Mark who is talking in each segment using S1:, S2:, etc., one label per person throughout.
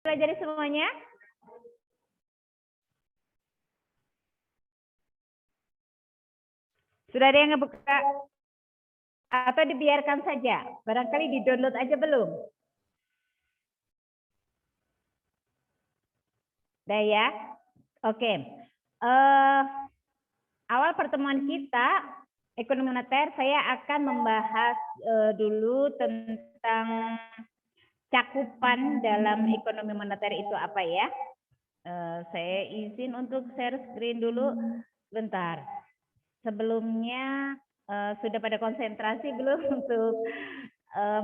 S1: pelajari semuanya? Sudah ada yang ngebuka? Atau dibiarkan saja? Barangkali di-download aja belum? Udah ya? Oke. Awal pertemuan kita, ekonomi moneter, saya akan membahas dulu tentang cakupan dalam ekonomi moneter itu apa ya. Saya izin untuk share screen dulu. Bentar. Sebelumnya sudah pada konsentrasi belum untuk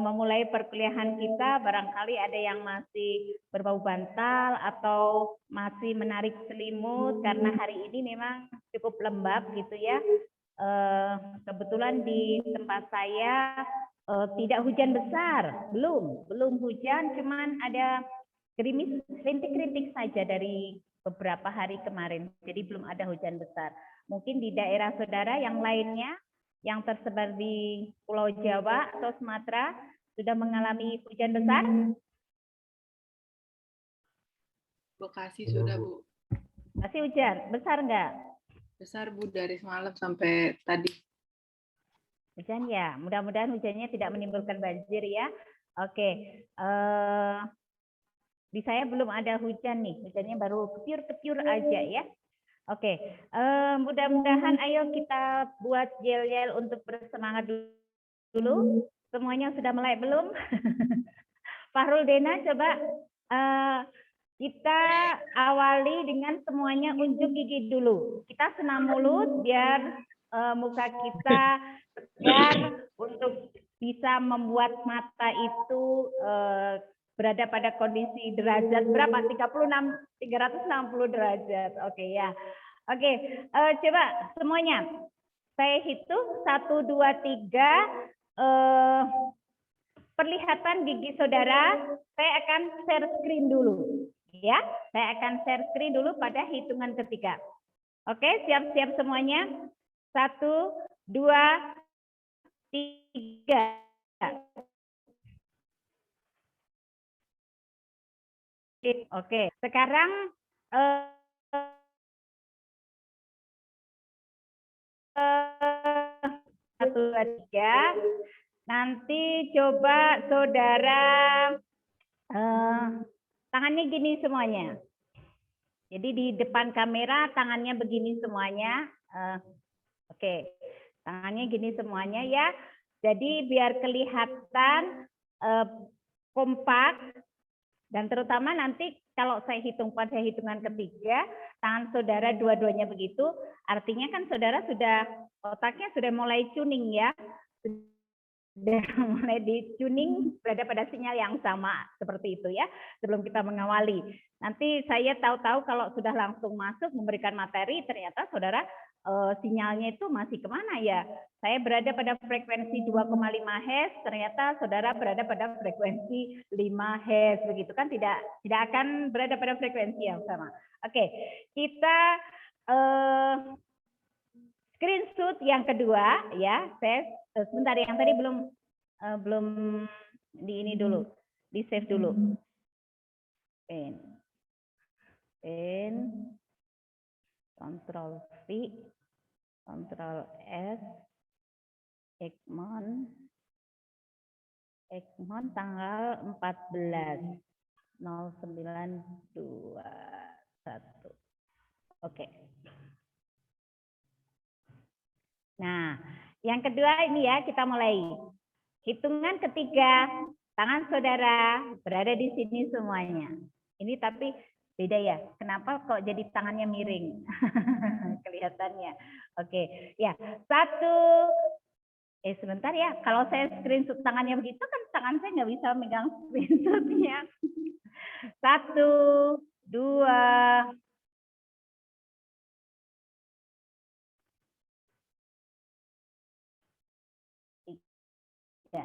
S1: memulai perkuliahan kita? Barangkali ada yang masih berbau bantal atau masih menarik selimut karena hari ini memang cukup lembab gitu ya. Kebetulan di tempat saya tidak hujan besar, belum hujan, cuman ada gerimis rintik-rintik saja dari beberapa hari kemarin. Jadi belum ada hujan besar. Mungkin di daerah saudara yang lainnya yang tersebar di Pulau Jawa atau Sumatera sudah mengalami hujan besar?
S2: Bekasi sudah, Bu.
S1: Masih hujan? Besar enggak?
S2: Besar, Bu, dari semalam sampai tadi.
S1: Hujan ya? Mudah-mudahan hujannya tidak menimbulkan banjir ya. Oke. Di saya belum ada hujan nih. Hujannya baru ketiur-ketiur aja ya. Oke, mudah-mudahan ayo kita buat yel-yel untuk bersemangat dulu. Semuanya sudah mulai belum? Fahrul Dena coba kita awali dengan semuanya unjuk gigi dulu. Kita senam mulut biar muka kita segar untuk bisa membuat mata itu berada pada kondisi derajat berapa? 360 derajat. Oke ya. Oke, coba semuanya. Saya hitung 1, 2, 3. Perlihatan gigi saudara. Saya akan share screen dulu. Ya, saya akan share screen dulu pada hitungan ketiga. Oke, siap-siap semuanya. 1, 2, 3. Oke, sekarang 1, 2, 3. Nanti coba saudara tangannya gini semuanya. Jadi di depan kamera tangannya begini semuanya. Oke, tangannya gini semuanya ya. Jadi biar kelihatan kompak. Dan terutama nanti kalau saya hitung pada hitungan ketiga, tangan saudara dua-duanya begitu, artinya kan saudara sudah, otaknya sudah mulai tuning ya. Sudah mulai di tuning berada pada sinyal yang sama seperti itu ya, sebelum kita mengawali. Nanti saya tahu-tahu kalau sudah langsung masuk memberikan materi, ternyata saudara sinyalnya itu masih kemana ya? Saya berada pada frekuensi 2,5 Hz, ternyata saudara berada pada frekuensi 5 Hz, begitu kan? Tidak akan berada pada frekuensi yang sama. Oke, kita screenshot yang kedua ya. Saya sebentar, yang tadi belum di ini dulu, di save dulu. Ctrl V, Ctrl S, Egmont tanggal 14/09/21. Oke. Nah, yang kedua ini ya, kita mulai. Hitungan ketiga, tangan saudara berada di sini semuanya. Ini tapi beda ya. Kenapa kok jadi tangannya miring? Kelihatannya. Oke, ya. 1. Sebentar ya. Kalau saya screenshot tangannya begitu kan tangan saya nggak bisa megang screenshotnya. 1, 2. Ya.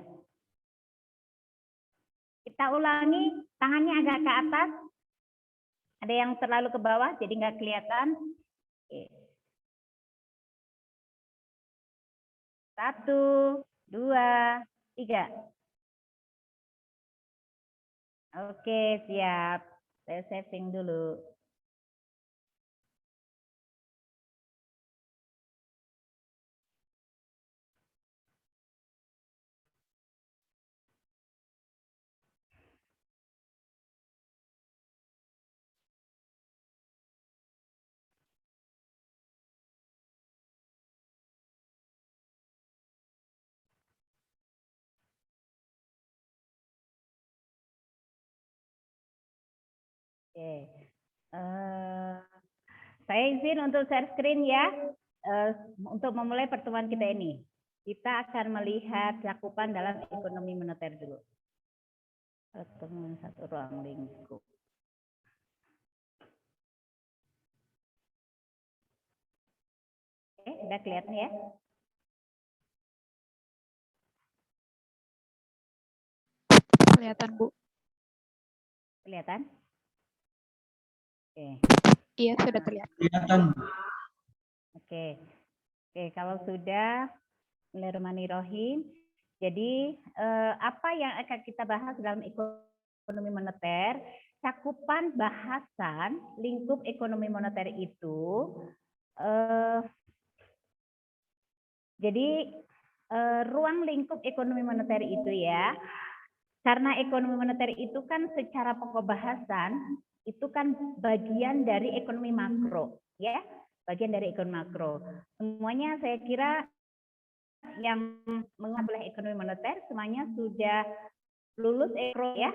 S1: Kita ulangi, tangannya agak ke atas. Ada yang terlalu ke bawah, jadi nggak kelihatan. Oke. 1, 2, 3. Oke, siap. Saya saving dulu. Oke. Saya izin untuk share screen ya. Untuk memulai pertemuan kita ini. Kita akan melihat cakupan dalam ekonomi moneter dulu. Pertemuan satu ruang lingkup. Oke, udah kelihatan ya?
S3: Kelihatan, Bu.
S1: Kelihatan? Oke.
S3: Iya, sudah terlihat.
S4: Kelihatan.
S1: Oke. Oke, kalau sudah, Bismillahirrahmanirrahim. Jadi, apa yang akan kita bahas dalam ekonomi moneter? Cakupan bahasan lingkup ekonomi moneter itu, jadi ruang lingkup ekonomi moneter itu ya, karena ekonomi moneter itu kan secara pokok bahasan itu kan bagian dari ekonomi makro, ya, bagian dari ekonomi makro. Semuanya saya kira yang mengambil ekonomi moneter semuanya sudah lulus ekro ya,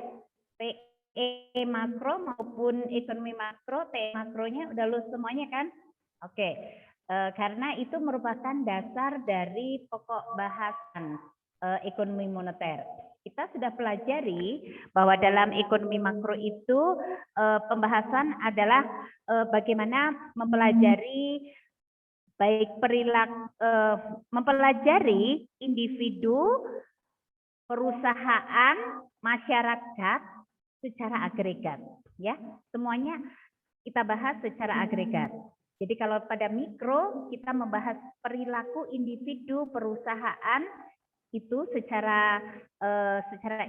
S1: PE makro maupun ekonomi makro, TE makronya udah lulus semuanya kan? Oke, karena itu merupakan dasar dari pokok bahasan ekonomi moneter. Kita sudah pelajari bahwa dalam ekonomi makro itu pembahasan adalah bagaimana mempelajari baik perilaku, mempelajari individu, perusahaan, masyarakat secara agregat, ya. Semuanya kita bahas secara agregat. Jadi kalau pada mikro kita membahas perilaku individu, perusahaan itu secara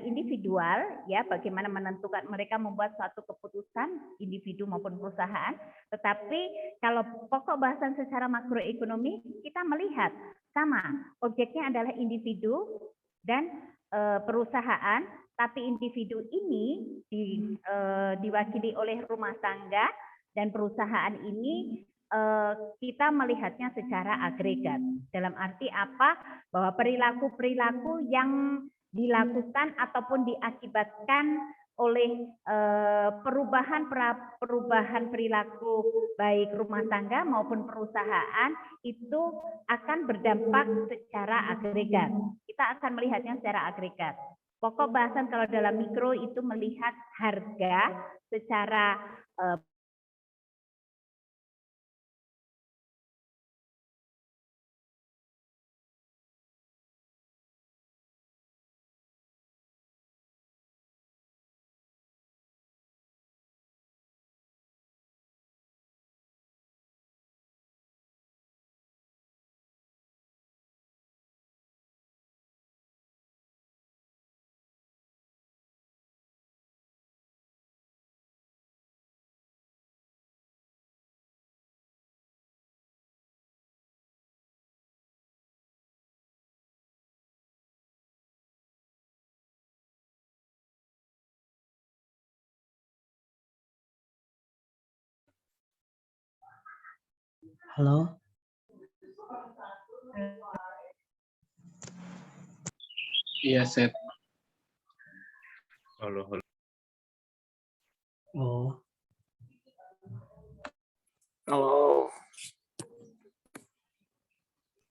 S1: individual, ya, bagaimana menentukan mereka membuat suatu keputusan individu maupun perusahaan. Tetapi kalau pokok bahasan secara makroekonomi kita melihat sama, objeknya adalah individu dan perusahaan, tapi individu ini diwakili oleh rumah tangga dan perusahaan ini kita melihatnya secara agregat. Dalam arti apa? Bahwa perilaku-perilaku yang dilakukan ataupun diakibatkan oleh perubahan perilaku baik rumah tangga maupun perusahaan itu akan berdampak secara agregat. Kita akan melihatnya secara agregat. Pokok bahasan kalau dalam mikro itu melihat harga secara
S4: Halo.
S5: Iya, Set.
S6: Halo, halo.
S4: Oh.
S5: Halo.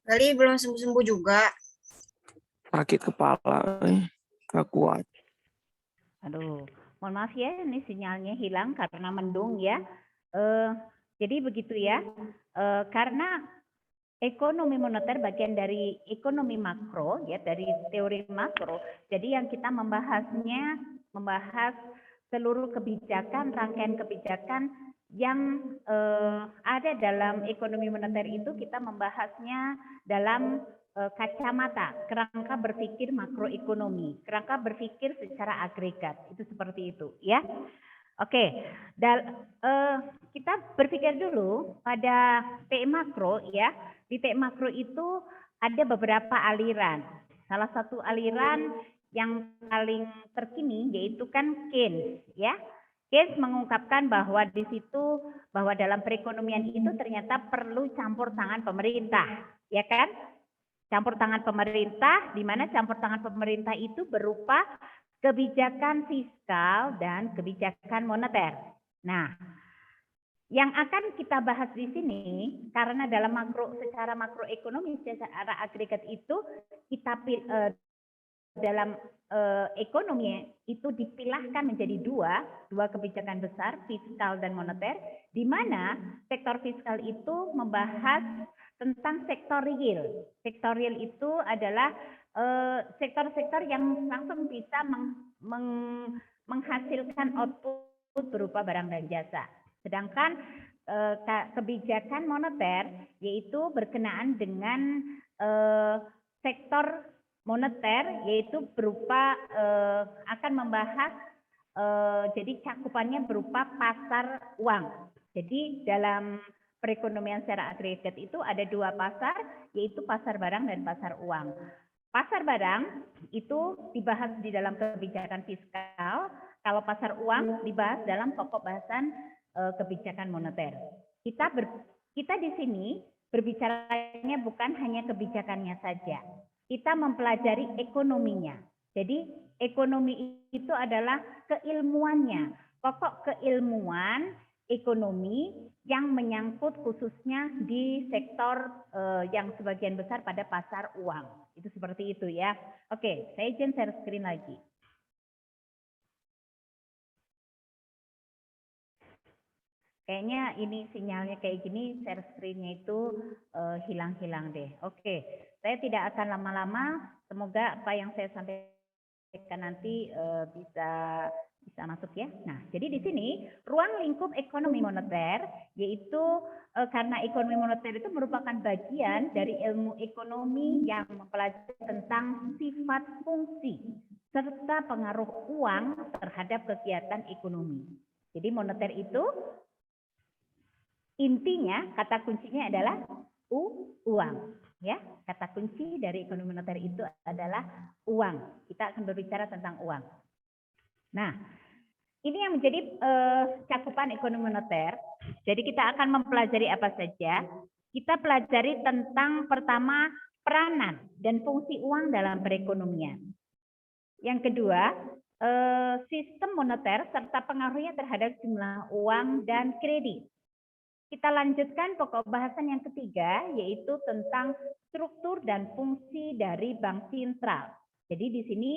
S7: Kali belum sembuh-sembuh juga.
S5: Sakit kepala, nggak kuat.
S1: Aduh, mohon maaf ya, ini sinyalnya hilang karena mendung ya. Jadi begitu ya, karena ekonomi moneter bagian dari ekonomi makro ya, dari teori makro. Jadi yang kita membahas seluruh kebijakan, rangkaian kebijakan yang ada dalam ekonomi moneter itu kita membahasnya dalam kacamata kerangka berpikir makroekonomi, kerangka berpikir secara agregat, itu seperti itu ya. Oke, kita berpikir dulu pada TI makro ya. Di TI makro itu ada beberapa aliran. Salah satu aliran yang paling terkini yaitu kan Keynes ya. Keynes mengungkapkan bahwa di situ bahwa dalam perekonomian itu ternyata perlu campur tangan pemerintah, ya kan? Campur tangan pemerintah, di mana campur tangan pemerintah itu berupa kebijakan fiskal dan kebijakan moneter. Nah, yang akan kita bahas di sini karena dalam secara makroekonomi secara agregat itu kita dalam ekonomi itu dipilahkan menjadi dua kebijakan besar, fiskal dan moneter, di mana sektor fiskal itu membahas tentang sektor real. Sektor real itu adalah sektor-sektor yang langsung bisa menghasilkan output berupa barang dan jasa. Sedangkan kebijakan moneter yaitu berkenaan dengan sektor moneter yaitu berupa akan membahas jadi cakupannya berupa pasar uang. Jadi dalam perekonomian secara agregat itu ada dua pasar, yaitu pasar barang dan pasar uang. Pasar barang itu dibahas di dalam kebijakan fiskal, kalau pasar uang dibahas dalam pokok bahasan kebijakan moneter. Kita di sini berbicaranya bukan hanya kebijakannya saja, kita mempelajari ekonominya. Jadi ekonomi itu adalah keilmuannya, pokok keilmuan ekonomi yang menyangkut khususnya di sektor yang sebagian besar pada pasar uang. Itu seperti itu ya. Oke, saya izin share screen lagi. Kayaknya ini sinyalnya kayak gini, share screen-nya itu hilang-hilang deh. Oke, saya tidak akan lama-lama. Semoga apa yang saya sampaikan nanti bisa masuk ya. Nah, jadi di sini ruang lingkup ekonomi moneter yaitu karena ekonomi moneter itu merupakan bagian dari ilmu ekonomi yang mempelajari tentang sifat fungsi serta pengaruh uang terhadap kegiatan ekonomi. Jadi moneter itu intinya kata kuncinya adalah uang, ya. Kata kunci dari ekonomi moneter itu adalah uang. Kita akan berbicara tentang uang. Nah, ini yang menjadi cakupan ekonomi moneter. Jadi kita akan mempelajari apa saja. Kita pelajari tentang pertama peranan dan fungsi uang dalam perekonomian. Yang kedua, sistem moneter serta pengaruhnya terhadap jumlah uang dan kredit. Kita lanjutkan pokok bahasan yang ketiga, yaitu tentang struktur dan fungsi dari bank sentral. Jadi di sini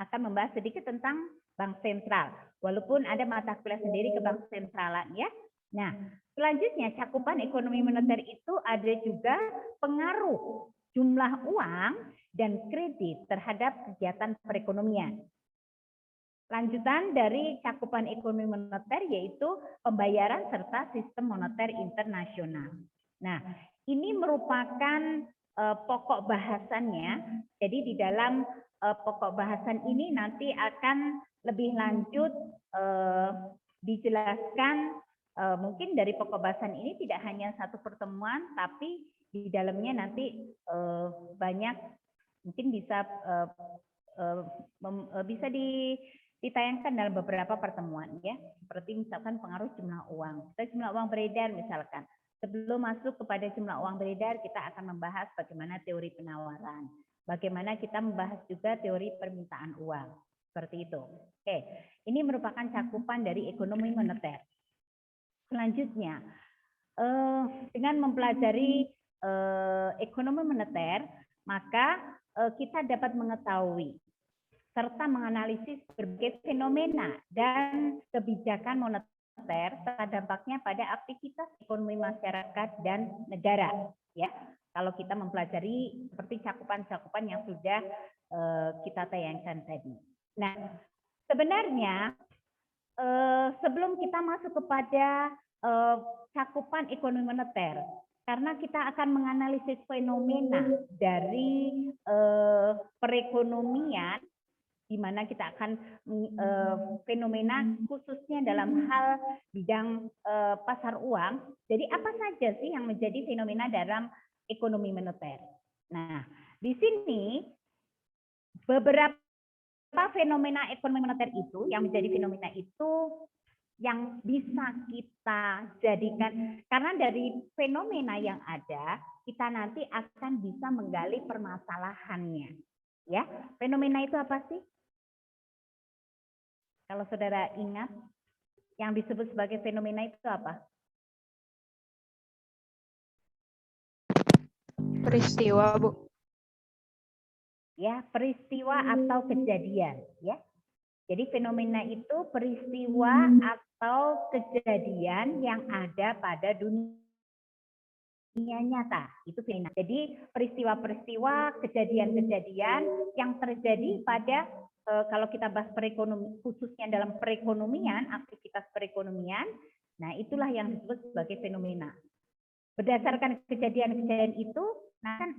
S1: akan membahas sedikit tentang bank sentral, walaupun ada mata kuliah sendiri ke bank sentralan ya. Nah, selanjutnya cakupan ekonomi moneter itu ada juga pengaruh jumlah uang dan kredit terhadap kegiatan perekonomian. Lanjutan dari cakupan ekonomi moneter yaitu pembayaran serta sistem moneter internasional. Nah, ini merupakan pokok bahasannya. Jadi di dalam pokok bahasan ini nanti akan lebih lanjut dijelaskan mungkin dari pokok bahasan ini tidak hanya satu pertemuan, tapi di dalamnya nanti banyak mungkin bisa ditayangkan dalam beberapa pertemuan ya, seperti misalkan pengaruh jumlah uang. Kita jumlah uang beredar misalkan. Sebelum masuk kepada jumlah uang beredar, kita akan membahas bagaimana teori penawaran. Bagaimana kita membahas juga teori permintaan uang. Seperti itu. Oke, ini merupakan cakupan dari ekonomi moneter. Selanjutnya, dengan mempelajari ekonomi moneter, maka kita dapat mengetahui serta menganalisis berbagai fenomena dan kebijakan moneter serta dampaknya pada aktivitas ekonomi masyarakat dan negara. Ya, kalau kita mempelajari seperti cakupan-cakupan yang sudah kita tayangkan tadi. Nah, sebenarnya sebelum kita masuk kepada cakupan ekonomi moneter, karena kita akan menganalisis fenomena dari perekonomian di mana kita akan fenomena khususnya dalam hal bidang pasar uang. Jadi apa saja sih yang menjadi fenomena dalam ekonomi moneter? Nah, di sini beberapa fenomena ekonomi moneter itu yang menjadi fenomena itu yang bisa kita jadikan, karena dari fenomena yang ada kita nanti akan bisa menggali permasalahannya. Ya, fenomena itu apa sih? Kalau saudara ingat, yang disebut sebagai fenomena itu apa?
S3: Peristiwa, Bu.
S1: Ya, peristiwa atau kejadian. Ya, jadi fenomena itu peristiwa atau kejadian yang ada pada dunia nyata. Itu fenomena. Jadi peristiwa-peristiwa, kejadian-kejadian yang terjadi pada kalau kita bahas perekonomian, khususnya dalam perekonomian, aktivitas perekonomian, nah itulah yang disebut sebagai fenomena. Berdasarkan kejadian-kejadian itu, nah kan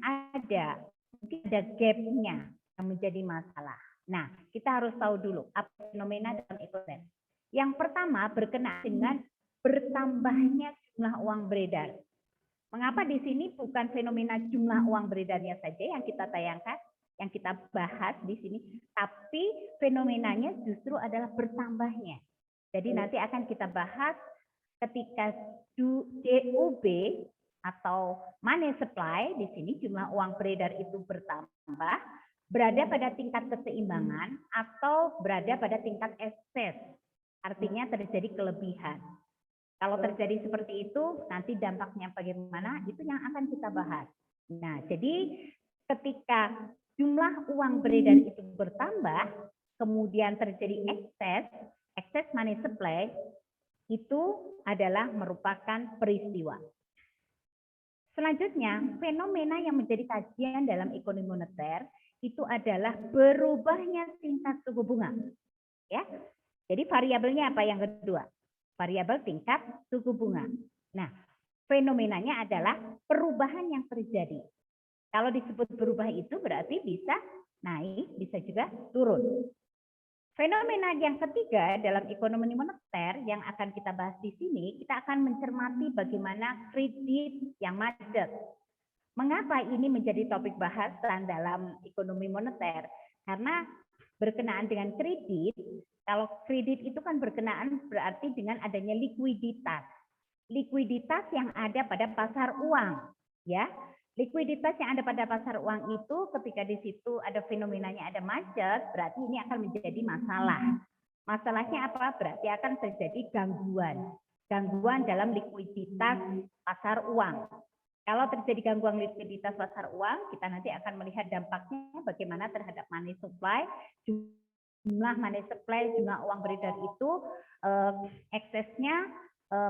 S1: mungkin ada gap-nya yang menjadi masalah. Nah, kita harus tahu dulu apa fenomena dalam ekonomi. Yang pertama berkenaan dengan bertambahnya jumlah uang beredar. Mengapa di sini bukan fenomena jumlah uang beredarnya saja yang kita tayangkan, yang kita bahas di sini, tapi fenomenanya justru adalah bertambahnya. Jadi nanti akan kita bahas ketika DUB atau money supply, di sini jumlah uang beredar itu bertambah, berada pada tingkat keseimbangan atau berada pada tingkat ekses, artinya terjadi kelebihan. Kalau terjadi seperti itu, nanti dampaknya bagaimana, itu yang akan kita bahas. Nah, jadi ketika jumlah uang beredar itu bertambah, kemudian terjadi ekses money supply, itu adalah merupakan peristiwa. Selanjutnya, fenomena yang menjadi kajian dalam ekonomi moneter itu adalah berubahnya tingkat suku bunga. Ya, jadi variabelnya apa yang kedua? Variabel tingkat suku bunga. Nah, fenomenanya adalah perubahan yang terjadi. Kalau disebut berubah itu berarti bisa naik, bisa juga turun. Fenomena yang ketiga dalam ekonomi moneter yang akan kita bahas di sini, kita akan mencermati bagaimana kredit yang macet. Mengapa ini menjadi topik bahasan dalam ekonomi moneter? Karena berkenaan dengan kredit, kalau kredit itu kan berkenaan berarti dengan adanya likuiditas. Likuiditas yang ada pada pasar uang, ya. Likuiditas yang ada pada pasar uang itu ketika di situ ada fenomenanya ada macet, berarti ini akan menjadi masalah. Masalahnya apa? Berarti akan terjadi gangguan dalam likuiditas pasar uang. Kalau terjadi gangguan likuiditas pasar uang, kita nanti akan melihat dampaknya bagaimana terhadap money supply, jumlah money supply, jumlah uang beredar itu eksesnya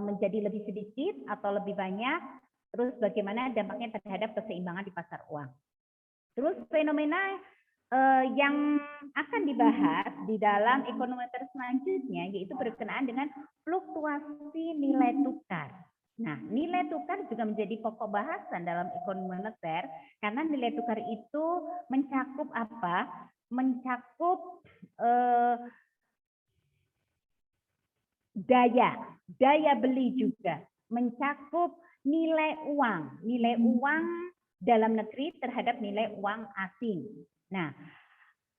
S1: menjadi lebih sedikit atau lebih banyak. Terus bagaimana dampaknya terhadap keseimbangan di pasar uang. Terus fenomena yang akan dibahas di dalam ekonomi moneter selanjutnya yaitu berkenaan dengan fluktuasi nilai tukar. Nah, nilai tukar juga menjadi pokok bahasan dalam ekonomi moneter karena nilai tukar itu mencakup apa? Mencakup daya beli juga, mencakup nilai uang dalam negeri terhadap nilai uang asing. Nah,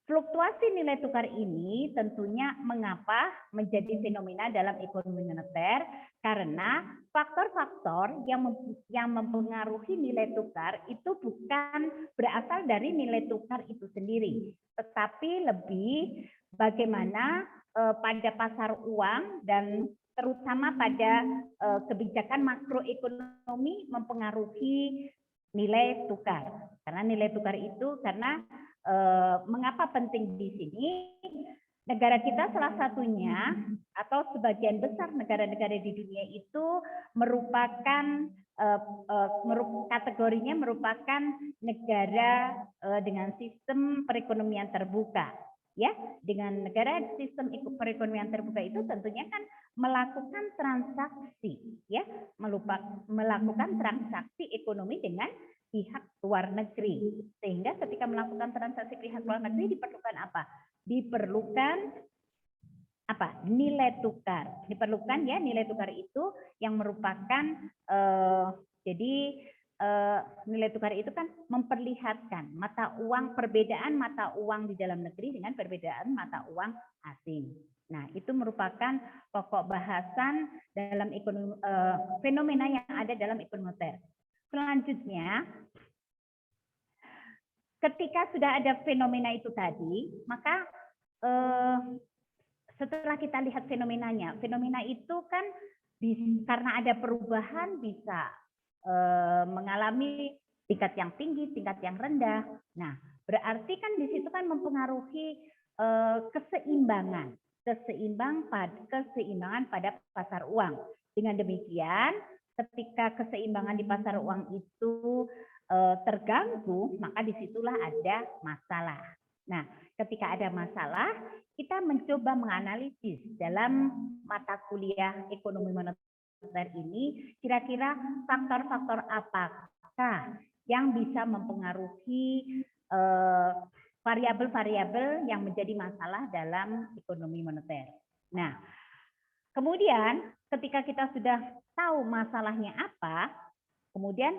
S1: fluktuasi nilai tukar ini tentunya mengapa menjadi fenomena dalam ekonomi moneter karena faktor-faktor yang mempengaruhi nilai tukar itu bukan berasal dari nilai tukar itu sendiri, tetapi lebih bagaimana pada pasar uang dan terutama pada kebijakan makroekonomi mempengaruhi nilai tukar. Karena nilai tukar itu mengapa penting di sini? Negara kita salah satunya atau sebagian besar negara-negara di dunia itu merupakan kategorinya merupakan negara dengan sistem perekonomian terbuka. Ya, dengan negara sistem perekonomian terbuka itu tentunya kan melakukan transaksi, ya, melakukan transaksi ekonomi dengan pihak luar negeri. Sehingga ketika melakukan transaksi pihak luar negeri diperlukan apa? diperlukan apa? Nilai tukar. Diperlukan ya nilai tukar itu yang merupakan nilai tukar itu kan memperlihatkan mata uang, perbedaan mata uang di dalam negeri dengan perbedaan mata uang asing. Nah, itu merupakan pokok bahasan dalam ekonomi fenomena yang ada dalam ekonomi moneter. Selanjutnya, ketika sudah ada fenomena itu tadi, maka setelah kita lihat fenomenanya, fenomena itu kan karena ada perubahan bisa mengalami tingkat yang tinggi, tingkat yang rendah. Nah, berarti kan di situ kan mempengaruhi keseimbangan pada pasar uang. Dengan demikian, ketika keseimbangan di pasar uang itu terganggu, maka disitulah ada masalah. Nah, ketika ada masalah, kita mencoba menganalisis dalam mata kuliah ekonomi moneter ini, kira-kira faktor-faktor apakah yang bisa mempengaruhi variabel-variabel yang menjadi masalah dalam ekonomi moneter. Nah, kemudian ketika kita sudah tahu masalahnya apa, kemudian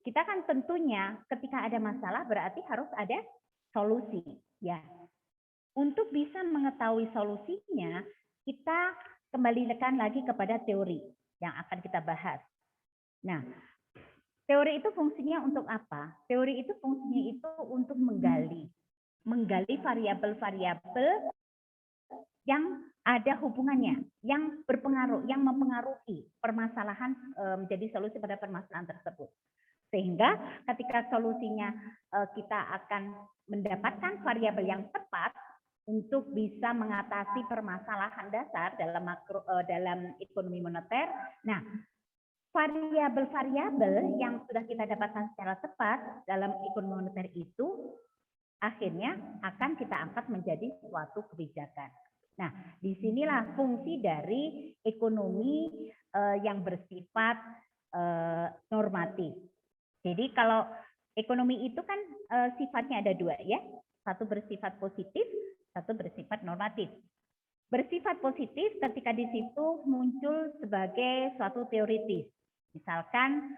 S1: kita kan tentunya ketika ada masalah berarti harus ada solusi, ya. Untuk bisa mengetahui solusinya, kita kembalikan lagi kepada teori yang akan kita bahas. Nah, teori itu fungsinya untuk apa? Teori itu fungsinya itu untuk menggali variabel-variabel yang ada hubungannya, yang berpengaruh, yang mempengaruhi permasalahan menjadi solusi pada permasalahan tersebut. Sehingga ketika solusinya kita akan mendapatkan variabel yang tepat untuk bisa mengatasi permasalahan dasar dalam ekonomi moneter. Nah, variabel-variabel yang sudah kita dapatkan secara tepat dalam ekonomi moneter itu akhirnya akan kita angkat menjadi suatu kebijakan. Nah, disinilah fungsi dari ekonomi yang bersifat normatif. Jadi kalau ekonomi itu kan sifatnya ada dua ya, satu bersifat positif, satu bersifat normatif. Bersifat positif ketika di situ muncul sebagai suatu teoritis. Misalkan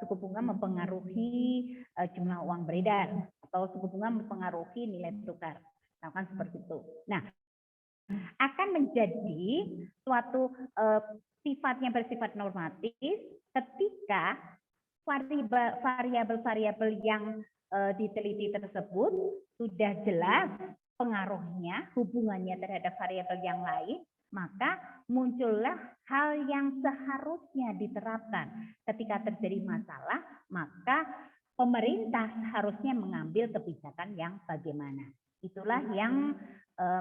S1: suku bunga mempengaruhi jumlah uang beredar atau suku bunga mempengaruhi nilai tukar. Misalkan seperti itu. Nah, akan menjadi suatu sifatnya bersifat normatif ketika variabel-variabel yang diteliti tersebut sudah jelas pengaruhnya, hubungannya terhadap variabel yang lain, maka muncullah hal yang seharusnya diterapkan. Ketika terjadi masalah, maka pemerintah harusnya mengambil kebijakan yang bagaimana. Itulah yang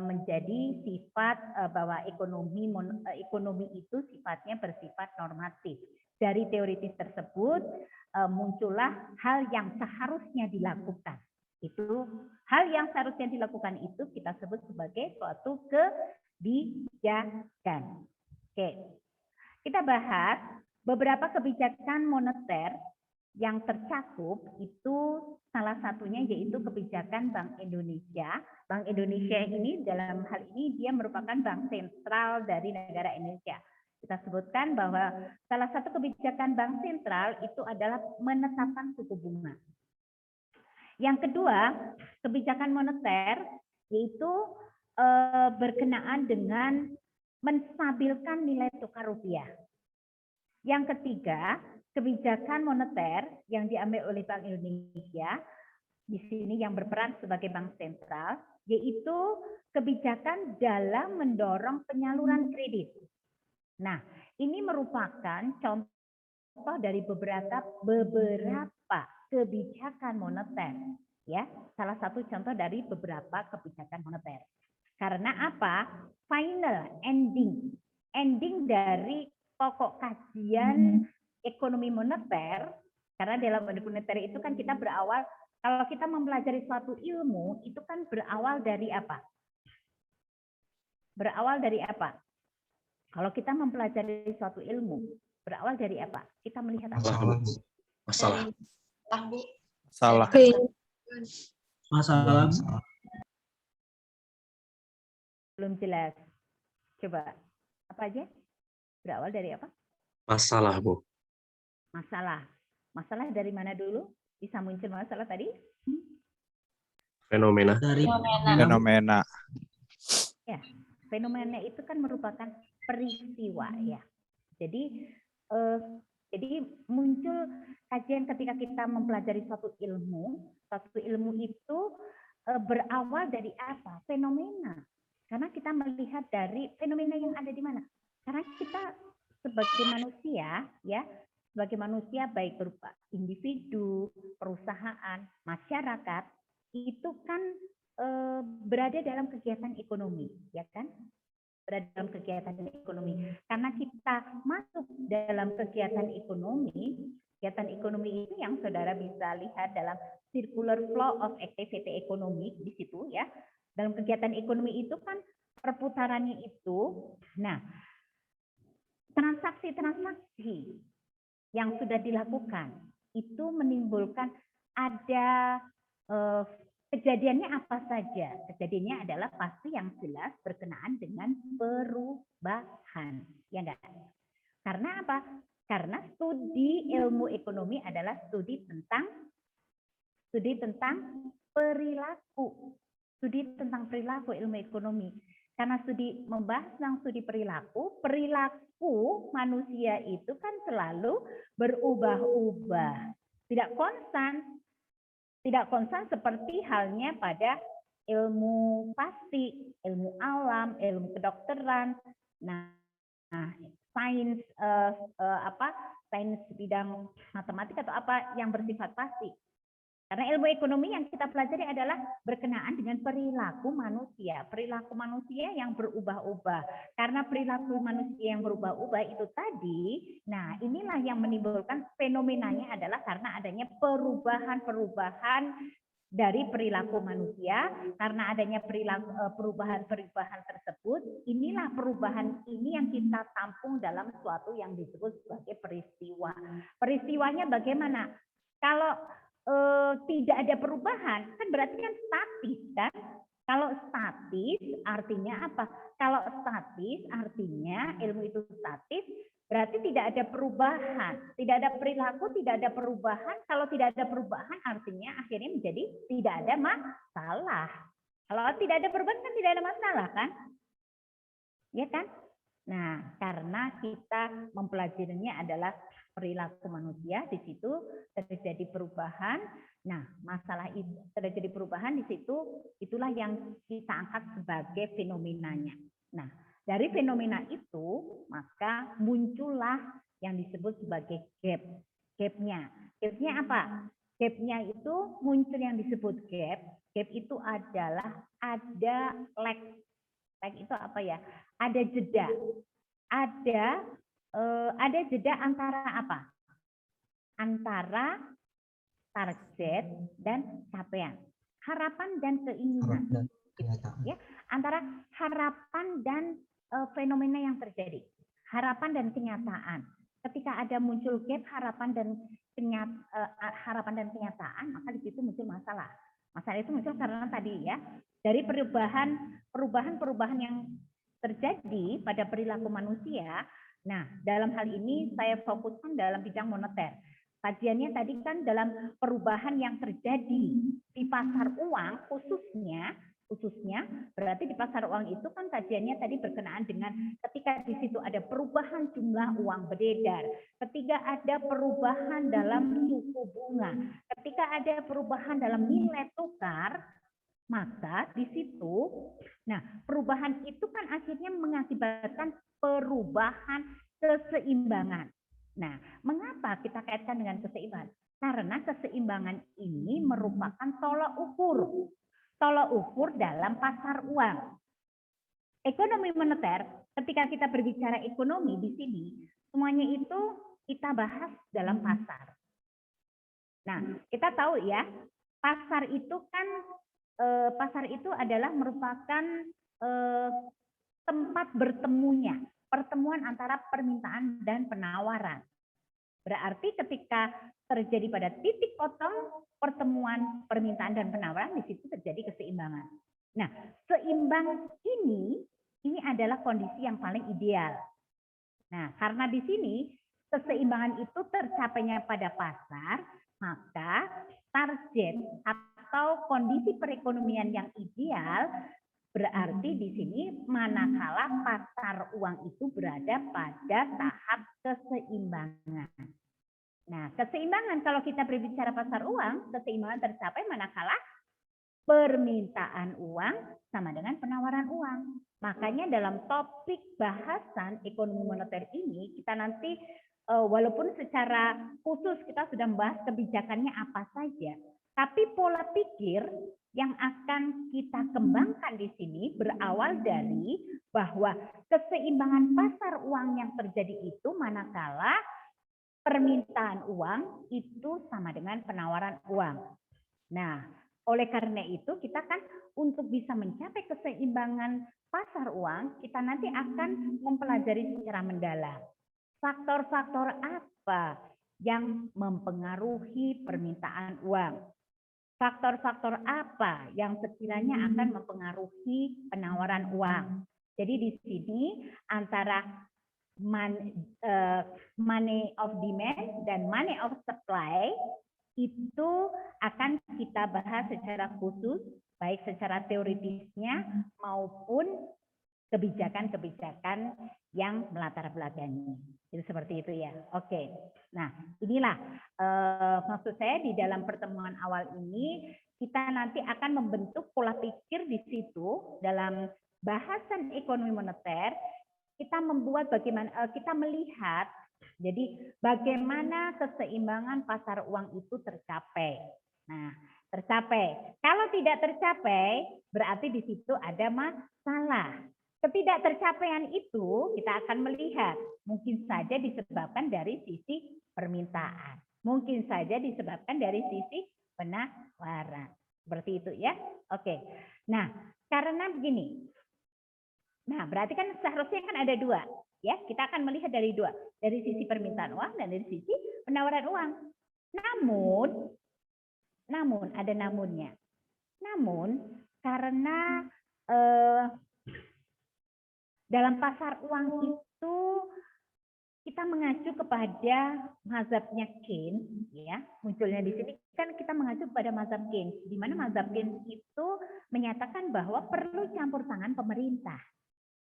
S1: menjadi sifat bahwa ekonomi itu sifatnya bersifat normatif. Dari teoritis tersebut muncullah hal yang seharusnya dilakukan. Itu hal yang seharusnya dilakukan itu kita sebut sebagai suatu kebijakan. Oke. Kita bahas beberapa kebijakan moneter yang tercakup itu salah satunya yaitu kebijakan Bank Indonesia. Bank Indonesia ini dalam hal ini dia merupakan bank sentral dari negara Indonesia. Kita sebutkan bahwa salah satu kebijakan bank sentral itu adalah menetapkan suku bunga. Yang kedua, kebijakan moneter yaitu berkenaan dengan menstabilkan nilai tukar rupiah. Yang ketiga, kebijakan moneter yang diambil oleh Bank Indonesia, di sini yang berperan sebagai bank sentral, yaitu kebijakan dalam mendorong penyaluran kredit. Nah, ini merupakan contoh dari beberapa kebijakan moneter, ya. Salah satu contoh dari beberapa kebijakan moneter. Karena apa? Final ending dari pokok kajian ekonomi moneter, karena dalam ekonomi moneter itu kan kita berawal, kalau kita mempelajari suatu ilmu, itu kan berawal dari apa? Berawal dari apa? Kalau kita mempelajari suatu ilmu, berawal dari apa? Kita melihat apa?
S5: Masalah.
S1: Belum jelas. Coba, apa aja? Berawal dari apa?
S4: Masalah, Bu.
S1: Masalah. Masalah dari mana dulu? Bisa muncul masalah tadi?
S4: Fenomena.
S5: Dari
S6: Fenomena.
S1: Ya, fenomena itu kan merupakan peristiwa ya. Jadi muncul kajian ketika kita mempelajari suatu ilmu itu berawal dari apa? Fenomena. Karena kita melihat dari fenomena yang ada di mana. Karena kita sebagai manusia ya, sebagai manusia baik berupa individu, perusahaan, masyarakat itu kan berada dalam kegiatan ekonomi, ya kan? Berada dalam kegiatan ekonomi. Karena kita masuk dalam kegiatan ekonomi itu yang saudara bisa lihat dalam circular flow of activity ekonomi di situ ya. Dalam kegiatan ekonomi itu kan perputarannya itu, nah transaksi-transaksi yang sudah dilakukan itu menimbulkan ada kejadiannya apa saja? Kejadiannya adalah pasti yang jelas berkenaan dengan perubahan, ya enggak? Karena apa? Karena studi ilmu ekonomi adalah studi tentang perilaku. Studi tentang perilaku ilmu ekonomi. Karena membahas tentang studi perilaku manusia itu kan selalu berubah-ubah, tidak konstan. Tidak konstan seperti halnya pada ilmu pasti, ilmu alam, ilmu kedokteran, sains sains bidang matematik atau apa yang bersifat pasti. Karena ilmu ekonomi yang kita pelajari adalah berkenaan dengan perilaku manusia yang berubah-ubah. Karena perilaku manusia yang berubah-ubah itu tadi, nah inilah yang menimbulkan fenomenanya adalah karena adanya perubahan-perubahan dari perilaku manusia. Karena adanya perubahan-perubahan tersebut, inilah perubahan ini yang kita tampung dalam suatu yang disebut sebagai peristiwa. Peristiwanya bagaimana? Kalau tidak ada perubahan, kan berarti kan statis kan? Kalau statis artinya apa? Kalau statis artinya ilmu itu statis, berarti tidak ada perubahan, tidak ada perilaku, tidak ada perubahan. Kalau tidak ada perubahan artinya akhirnya menjadi tidak ada masalah. Kalau tidak ada perubahan kan tidak ada masalah kan? Ya kan? Nah, karena kita mempelajarinya adalah perilaku manusia, di situ terjadi perubahan. Nah, masalah itu terjadi perubahan di situ, itulah yang kita angkat sebagai fenomenanya. Nah, dari fenomena itu maka muncullah yang disebut sebagai gap. Gapnya apa? Gapnya itu muncul yang disebut gap. Gap itu adalah ada lag. Lag itu apa ya? Ada jeda. Ada jeda antara apa? Antara target dan capaian, harapan dan keinginan, ya, antara harapan dan fenomena yang terjadi, harapan dan kenyataan. Ketika ada muncul gap harapan dan kenyataan, maka di situ muncul masalah. Masalah itu muncul karena tadi ya, dari perubahan yang terjadi pada perilaku manusia. Nah, dalam hal ini saya fokuskan dalam bidang moneter. Kajiannya tadi kan dalam perubahan yang terjadi di pasar uang khususnya berarti di pasar uang itu kan kajiannya tadi berkenaan dengan ketika di situ ada perubahan jumlah uang beredar, ketika ada perubahan dalam suku bunga, ketika ada perubahan dalam nilai tukar, maka di situ, nah perubahan itu kan akhirnya mengakibatkan perubahan keseimbangan. Nah, mengapa kita kaitkan dengan keseimbangan? Karena keseimbangan ini merupakan tolak ukur dalam pasar uang. Ekonomi moneter, ketika kita berbicara ekonomi di sini, semuanya itu kita bahas dalam pasar. Nah, kita tahu ya, pasar itu adalah merupakan tempat bertemunya, pertemuan antara permintaan dan penawaran. Berarti ketika terjadi pada titik potong pertemuan permintaan dan penawaran, di situ terjadi keseimbangan. Nah, seimbang ini adalah kondisi yang paling ideal. Nah, karena di sini keseimbangan itu tercapainya pada pasar, maka target atau kondisi perekonomian yang ideal berarti di sini manakala pasar uang itu berada pada tahap keseimbangan. Nah, keseimbangan kalau kita berbicara pasar uang, keseimbangan tercapai manakala permintaan uang sama dengan penawaran uang. Makanya dalam topik bahasan ekonomi moneter ini kita nanti walaupun secara khusus kita sudah membahas kebijakannya apa saja, tapi pola pikir yang akan kita kembangkan di sini berawal dari bahwa keseimbangan pasar uang yang terjadi itu manakala permintaan uang itu sama dengan penawaran uang. Nah, oleh karena itu kita kan untuk bisa mencapai keseimbangan pasar uang, kita nanti akan mempelajari secara mendalam. Faktor-faktor apa yang mempengaruhi permintaan uang? Faktor-faktor apa yang sekiranya akan mempengaruhi penawaran uang? Jadi di sini antara money of demand dan money of supply itu akan kita bahas secara khusus, baik secara teoritisnya maupun kebijakan-kebijakan yang melatar belakangi. Itu seperti itu ya. Oke. Nah, inilah maksud saya di dalam pertemuan awal ini kita nanti akan membentuk pola pikir di situ dalam bahasan ekonomi moneter. Kita membuat bagaimana kita melihat jadi bagaimana keseimbangan pasar uang itu tercapai. Nah, tercapai. Kalau tidak tercapai berarti di situ ada masalah. Ketidaktercapaian itu kita akan melihat mungkin saja disebabkan dari sisi permintaan, mungkin saja disebabkan dari sisi penawaran. Seperti itu ya. Oke. Nah, karena begini. Nah, berarti kan seharusnya kan ada dua, ya. Kita akan melihat dari dua, dari sisi permintaan uang dan dari sisi penawaran uang. Namun ada namunnya. Namun karena dalam pasar uang itu kita mengacu kepada mazhabnya Keynes, ya. Munculnya di sini kan kita mengacu kepada mazhab Keynes, di mana mazhab Keynes itu menyatakan bahwa perlu campur tangan pemerintah,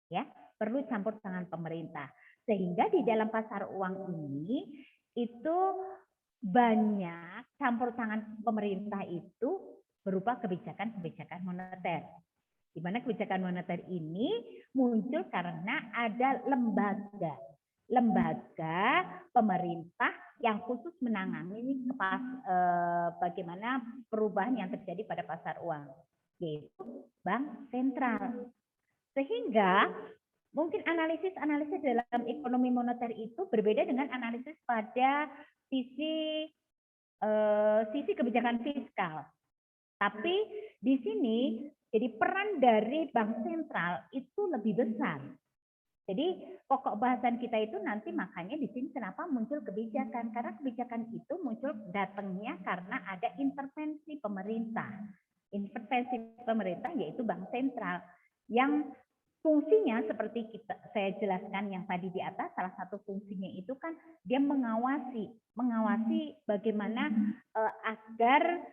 S1: ya, perlu campur tangan pemerintah. Sehingga di dalam pasar uang ini itu banyak campur tangan pemerintah itu berupa kebijakan-kebijakan moneter. Di mana kebijakan moneter ini muncul karena ada lembaga pemerintah yang khusus menangani bagaimana perubahan yang terjadi pada pasar uang, yaitu Bank Sentral. Sehingga mungkin analisis dalam ekonomi moneter itu berbeda dengan analisis pada sisi kebijakan fiskal. Tapi di sini jadi peran dari Bank Sentral itu lebih besar. Jadi pokok bahasan kita itu nanti makanya di sini kenapa muncul kebijakan, karena kebijakan itu muncul datangnya karena ada intervensi pemerintah. Intervensi pemerintah yaitu Bank Sentral yang fungsinya seperti saya jelaskan yang tadi di atas, salah satu fungsinya itu kan dia mengawasi bagaimana agar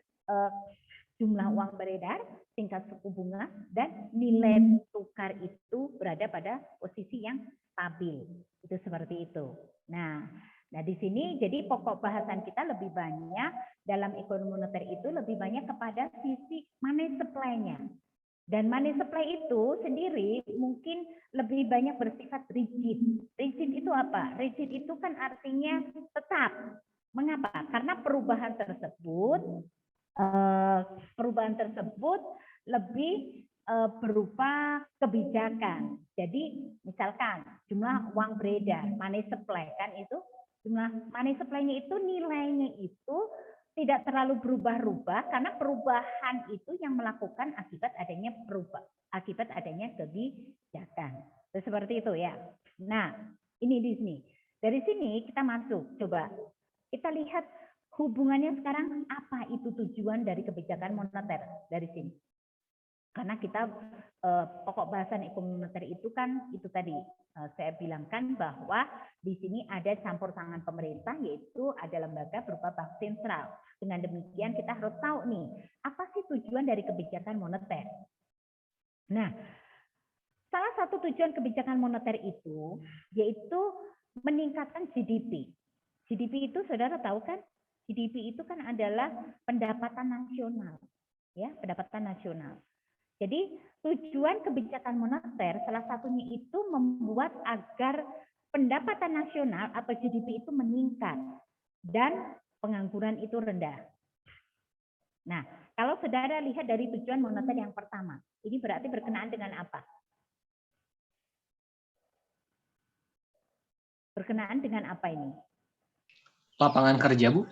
S1: jumlah uang beredar, tingkat suku bunga, dan nilai tukar itu berada pada posisi yang stabil. Itu seperti itu. Nah di sini jadi pokok bahasan kita lebih banyak dalam ekonomi moneter itu lebih banyak kepada sisi money supply-nya. Dan money supply itu sendiri mungkin lebih banyak bersifat rigid. Rigid itu apa? Rigid itu kan artinya tetap. Mengapa? Karena perubahan tersebut lebih berupa kebijakan. Jadi misalkan jumlah uang beredar, money supply kan itu jumlah money supply-nya itu nilainya itu tidak terlalu berubah-ubah karena perubahan itu yang melakukan akibat adanya kebijakan. Seperti itu ya. Nah, ini di sini. Dari sini kita masuk. Coba kita lihat hubungannya sekarang apa itu tujuan dari kebijakan moneter dari sini. Karena kita pokok bahasan ekonomi moneter itu kan itu tadi saya bilangkan bahwa di sini ada campur tangan pemerintah, yaitu ada lembaga berupa bank sentral. Dengan demikian kita harus tahu nih, apa sih tujuan dari kebijakan moneter? Nah, salah satu tujuan kebijakan moneter itu yaitu meningkatkan GDP. GDP itu saudara tahu kan? GDP itu kan adalah pendapatan nasional, ya, pendapatan nasional. Jadi tujuan kebijakan moneter salah satunya itu membuat agar pendapatan nasional atau GDP itu meningkat dan pengangguran itu rendah. Nah, kalau saudara lihat dari tujuan moneter yang pertama, ini berarti berkenaan dengan apa? Berkenaan dengan apa ini?
S5: Lapangan kerja, Bu.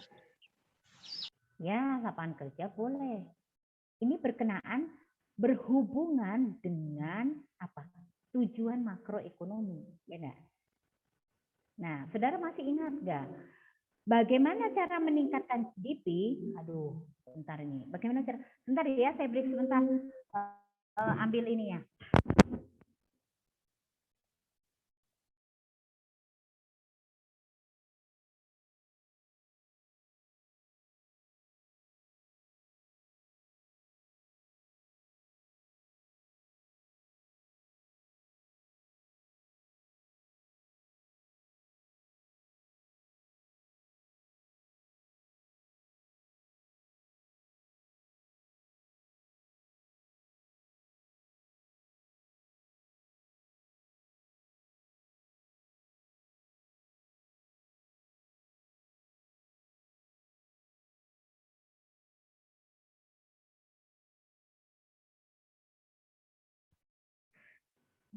S1: Ya, lapangan kerja boleh. Ini berkenaan berhubungan dengan apa? Tujuan makroekonomi, benar. Nah, saudara masih ingat nggak? Bagaimana cara meningkatkan GDP? Aduh, sebentar ini. Bagaimana cara? Sebentar ya, saya break sebentar. Ambil ini ya.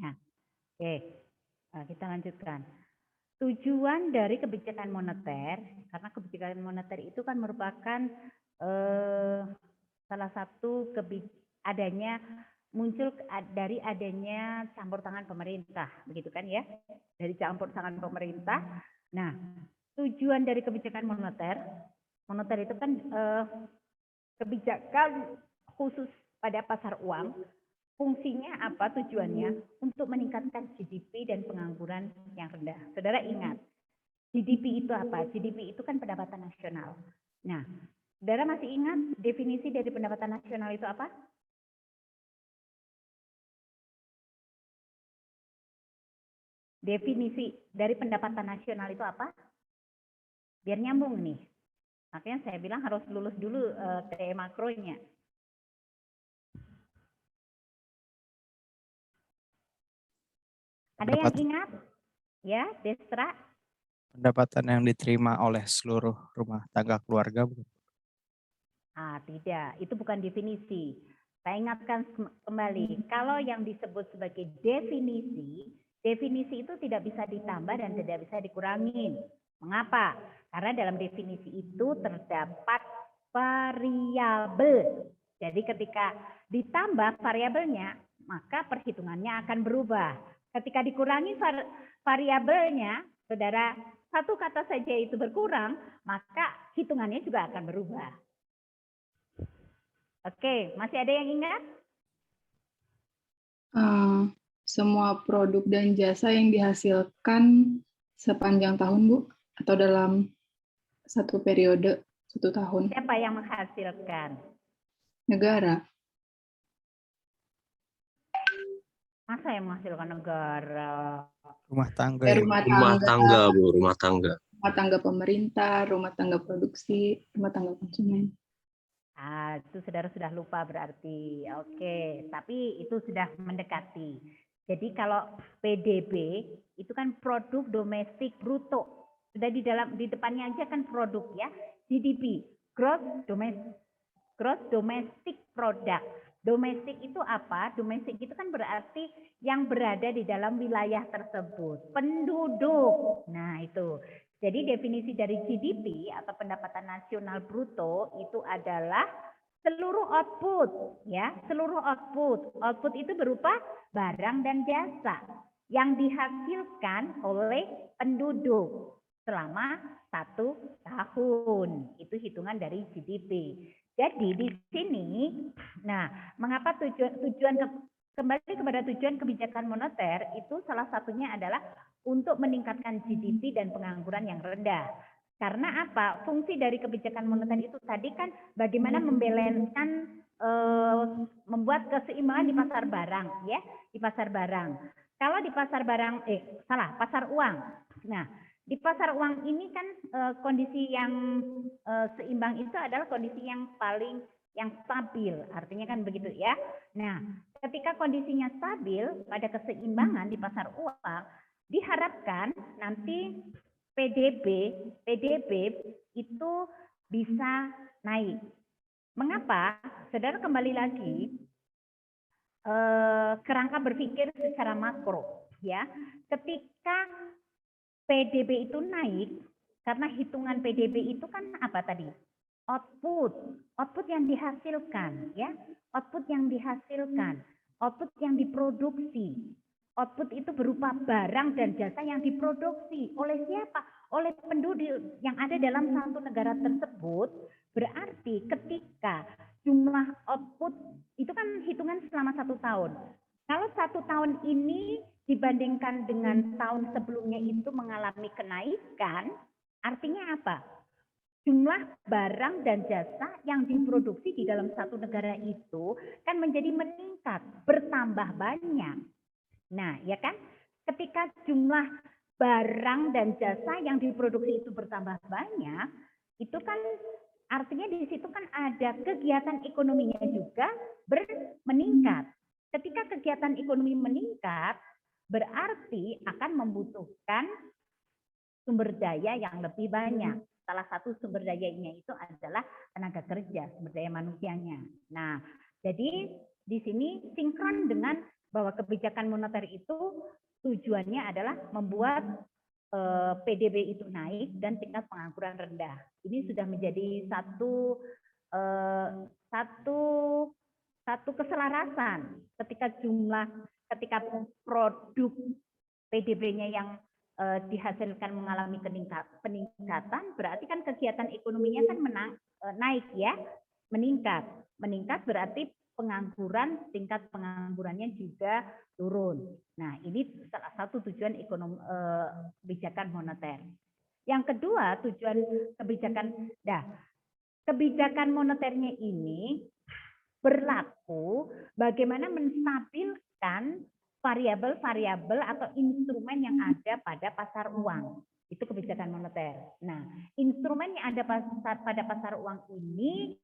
S1: Nah, oke. Kita lanjutkan. Tujuan dari kebijakan moneter, karena kebijakan moneter itu kan merupakan salah satu muncul dari adanya campur tangan pemerintah, begitu kan ya? Dari campur tangan pemerintah. Nah, tujuan dari kebijakan moneter itu kan kebijakan khusus pada pasar uang. Fungsinya apa tujuannya? Untuk meningkatkan GDP dan pengangguran yang rendah. Saudara ingat, GDP itu apa? GDP itu kan pendapatan nasional. Nah, saudara masih ingat definisi dari pendapatan nasional itu apa? Definisi dari pendapatan nasional itu apa? Biar nyambung nih. Makanya saya bilang harus lulus dulu TE makronya. Ada yang ingat? Ya, Destra?
S4: Pendapatan yang diterima oleh seluruh rumah tangga keluarga, Bu.
S1: Tidak, itu bukan definisi. Saya ingatkan kembali, kalau yang disebut sebagai definisi itu tidak bisa ditambah dan tidak bisa dikurangi. Mengapa? Karena dalam definisi itu terdapat variabel. Jadi ketika ditambah variabelnya, maka perhitungannya akan berubah. Ketika dikurangi variabelnya, saudara, satu kata saja itu berkurang, maka hitungannya juga akan berubah. Oke, masih ada yang ingat?
S2: Semua produk dan jasa yang dihasilkan sepanjang tahun, Bu, atau dalam satu periode, 1 tahun.
S1: Siapa yang menghasilkan?
S2: Negara.
S4: Masa
S1: yang menghasilkan negara?
S4: Rumah tangga.
S2: Rumah tangga, Bu, rumah tangga. Rumah tangga pemerintah, rumah tangga produksi, rumah tangga konsumen.
S1: Itu saudara sudah lupa berarti. Oke, tapi itu sudah mendekati. Jadi kalau PDB itu kan produk domestik bruto. Sudah di depannya aja kan produk ya. GDP, gross domestic product. Domestik itu apa? Domestik itu kan berarti yang berada di dalam wilayah tersebut. Penduduk. Nah, itu. Jadi definisi dari GDP atau pendapatan nasional bruto itu adalah seluruh output, ya, seluruh output. Output itu berupa barang dan jasa yang dihasilkan oleh penduduk selama 1 tahun. Itu hitungan dari GDP. Jadi di sini, nah, mengapa kembali kepada tujuan kebijakan moneter itu salah satunya adalah untuk meningkatkan GDP dan pengangguran yang rendah. Karena apa? Fungsi dari kebijakan moneter itu tadi kan bagaimana membalanskan, membuat keseimbangan di pasar barang, ya, di pasar barang. Kalau di pasar barang, pasar uang. Nah, di pasar uang ini kan kondisi yang seimbang itu adalah kondisi yang stabil, artinya kan begitu ya. Nah, ketika kondisinya stabil pada keseimbangan di pasar uang, diharapkan nanti PDB itu bisa naik. Mengapa? Saudara kembali lagi kerangka berpikir secara makro, ya. Ketika PDB itu naik, karena hitungan PDB itu kan apa tadi? Output yang dihasilkan, ya, output yang dihasilkan, output yang diproduksi. Output itu berupa barang dan jasa yang diproduksi oleh siapa? Oleh penduduk yang ada dalam satu negara tersebut. Berarti ketika jumlah output itu kan hitungan selama 1 tahun. Kalau 1 tahun ini dibandingkan dengan tahun sebelumnya itu mengalami kenaikan, artinya apa? Jumlah barang dan jasa yang diproduksi di dalam satu negara itu kan menjadi meningkat, bertambah banyak. Nah, ya kan? Ketika jumlah barang dan jasa yang diproduksi itu bertambah banyak, itu kan artinya di situ kan ada kegiatan ekonominya juga meningkat. Ketika kegiatan ekonomi meningkat, berarti akan membutuhkan sumber daya yang lebih banyak. Salah satu sumber dayanya itu adalah tenaga kerja, sumber daya manusianya. Nah, jadi di sini sinkron dengan bahwa kebijakan moneter itu tujuannya adalah membuat PDB itu naik dan tingkat pengangguran rendah. Ini sudah menjadi satu keselarasan ketika produk PDB-nya yang dihasilkan mengalami peningkatan, berarti kan kegiatan ekonominya kan naik ya, meningkat berarti tingkat penganggurannya juga turun. Nah, ini salah satu tujuan kebijakan moneter. Yang kedua, tujuan kebijakan moneternya ini berlaku bagaimana menstabilkan variabel-variabel atau instrumen yang ada pada pasar uang. Itu kebijakan moneter. Nah, instrumen yang ada pada pasar uang ini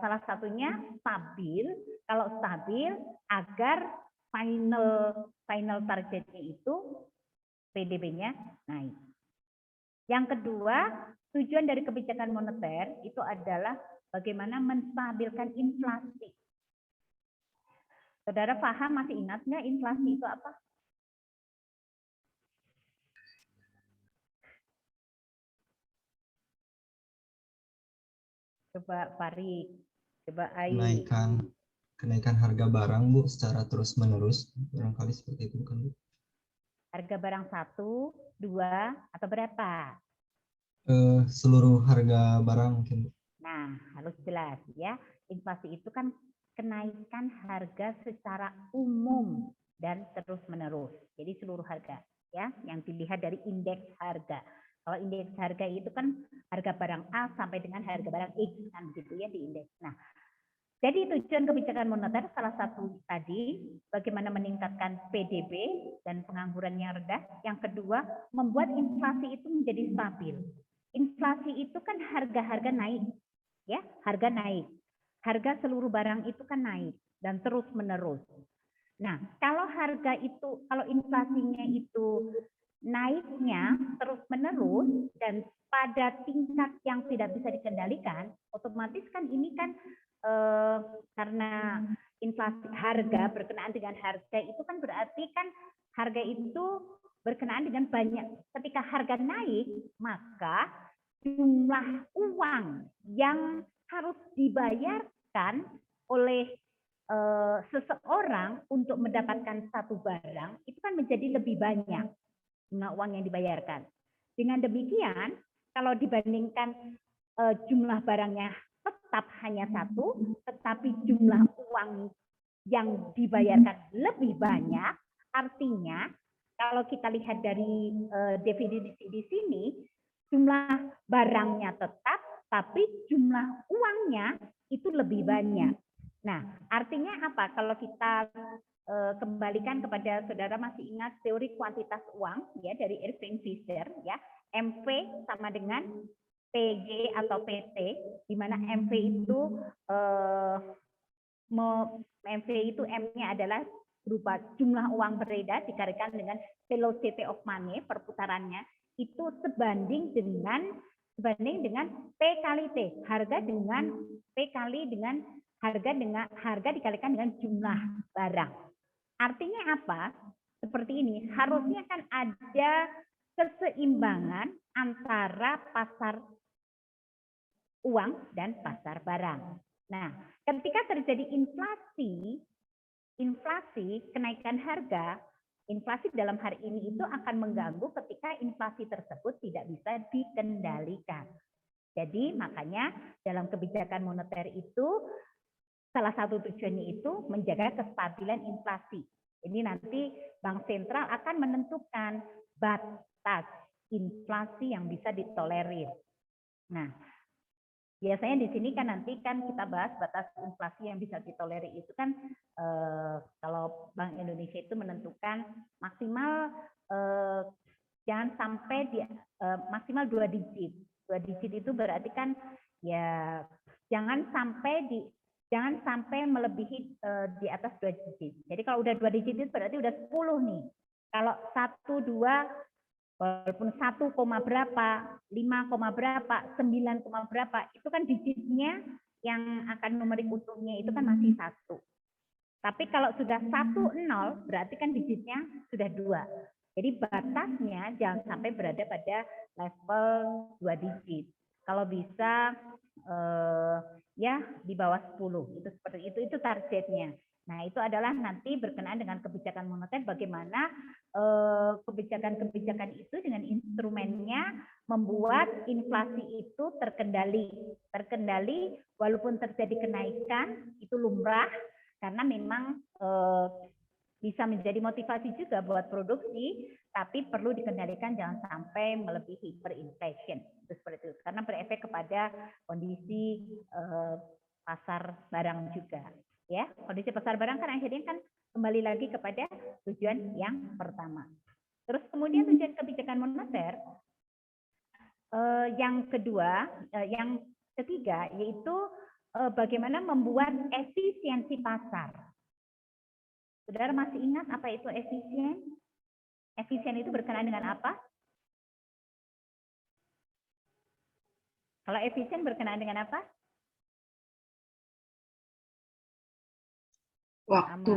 S1: salah satunya stabil. Kalau stabil, agar final targetnya itu PDB-nya naik. Yang kedua, tujuan dari kebijakan moneter itu adalah bagaimana menstabilkan inflasi. Saudara paham, masih ingat nggak inflasi itu apa? Coba Farid, coba Ai.
S6: Kenaikan harga barang, Bu, secara terus-menerus, barangkali seperti itu, bukan, Bu? Harga
S1: barang 1, 2, atau berapa?
S6: Seluruh harga barang mungkin, Bu.
S1: Nah, harus jelas ya. Inflasi itu kan kenaikan harga secara umum dan terus-menerus. Jadi seluruh harga ya, yang dilihat dari indeks harga. Kalau indeks harga itu kan harga barang A sampai dengan harga barang X kan gitu ya di indeks. Nah, jadi tujuan kebijakan moneter salah satu tadi bagaimana meningkatkan PDB dan pengangguran yang rendah. Yang kedua, membuat inflasi itu menjadi stabil. Inflasi itu kan harga-harga naik, ya, harga naik. Harga seluruh barang itu kan naik dan terus-menerus. Nah, kalau inflasinya itu naiknya terus-menerus dan pada tingkat yang tidak bisa dikendalikan, otomatis kan ini kan karena inflasi harga berkenaan dengan harga itu kan berarti kan harga itu berkenaan dengan banyak. Ketika harga naik, maka jumlah uang yang harus dibayarkan oleh seseorang untuk mendapatkan satu barang itu kan menjadi lebih banyak jumlah uang yang dibayarkan. dengan demikian kalau dibandingkan jumlah barangnya tetap hanya satu, tetapi jumlah uang yang dibayarkan lebih banyak, artinya kalau kita lihat dari definisi di sini, jumlah barangnya tetap, tapi jumlah uangnya itu lebih banyak. Nah, artinya apa? Kalau kita kembalikan kepada saudara masih ingat teori kuantitas uang ya dari Irving Fisher ya, MV sama dengan PG atau PT, di mana MV itu MV itu M-nya adalah berupa jumlah uang beredar dikalikan dengan velocity of money, perputarannya itu sebanding dengan P kali T, harga dengan P kali dengan harga dikalikan dengan jumlah barang. Artinya apa? Seperti ini, harusnya kan ada keseimbangan antara pasar uang dan pasar barang. Nah, ketika terjadi inflasi, kenaikan harga, inflasi dalam hari ini itu akan mengganggu ketika inflasi tersebut tidak bisa dikendalikan. Jadi makanya dalam kebijakan moneter itu salah satu tujuannya itu menjaga kestabilan inflasi. Ini nanti Bank Sentral akan menentukan batas inflasi yang bisa ditolerir. Nah, biasanya di sini kan nanti kan kita bahas batas inflasi yang bisa ditolerir itu kan kalau Bank Indonesia itu menentukan maksimal jangan sampai di maksimal 2 digit. 2 digit itu berarti kan ya jangan sampai melebihi di atas 2 digit. Jadi kalau udah 2 digit itu berarti udah 10 nih. Kalau 1, 2, walaupun 1, berapa, 5, berapa, 9, berapa, itu kan digitnya yang akan numerik utuhnya itu kan masih 1. Tapi kalau sudah 1, 0, berarti kan digitnya sudah 2. Jadi batasnya jangan sampai berada pada level 2 digit. Kalau bisa ya di bawah 10, itu seperti itu targetnya. Nah, itu adalah nanti berkenaan dengan kebijakan moneter bagaimana kebijakan-kebijakan itu dengan instrumennya membuat inflasi itu terkendali walaupun terjadi kenaikan itu lumrah karena memang bisa menjadi motivasi juga buat produksi, tapi perlu dikendalikan jangan sampai melebihi hyperinflation. Itu seperti itu. Karena berefek kepada kondisi pasar barang juga. Ya, kondisi pasar barang kan akhirnya kan kembali lagi kepada tujuan yang pertama. Terus kemudian tujuan kebijakan moneter yang kedua, yang ketiga yaitu bagaimana membuat efisiensi pasar. Saudara masih ingat apa itu efisien? Efisien itu berkenaan dengan apa? Kalau efisien berkenaan dengan apa?
S2: Waktu.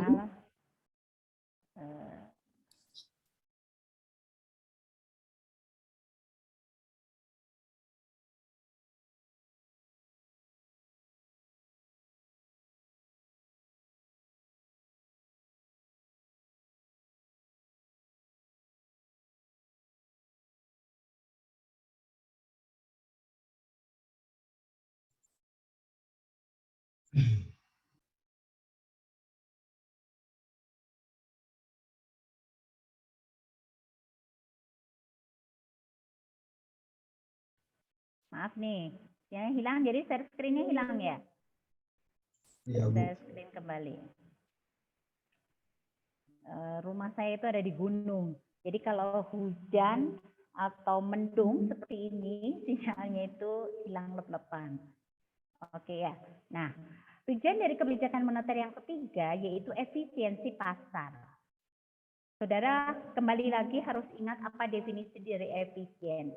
S1: Maaf nih, ya hilang. Jadi share screen-nya hilang ya?
S6: Iya, Bu.
S1: Share screen kembali. Rumah saya itu ada di gunung. Jadi kalau hujan atau mendung seperti ini, sinyalnya itu hilang lep-lepan. Oke ya. Nah, tujuan dari kebijakan moneter yang ketiga yaitu efisiensi pasar. Saudara kembali lagi harus ingat apa definisi dari efisien.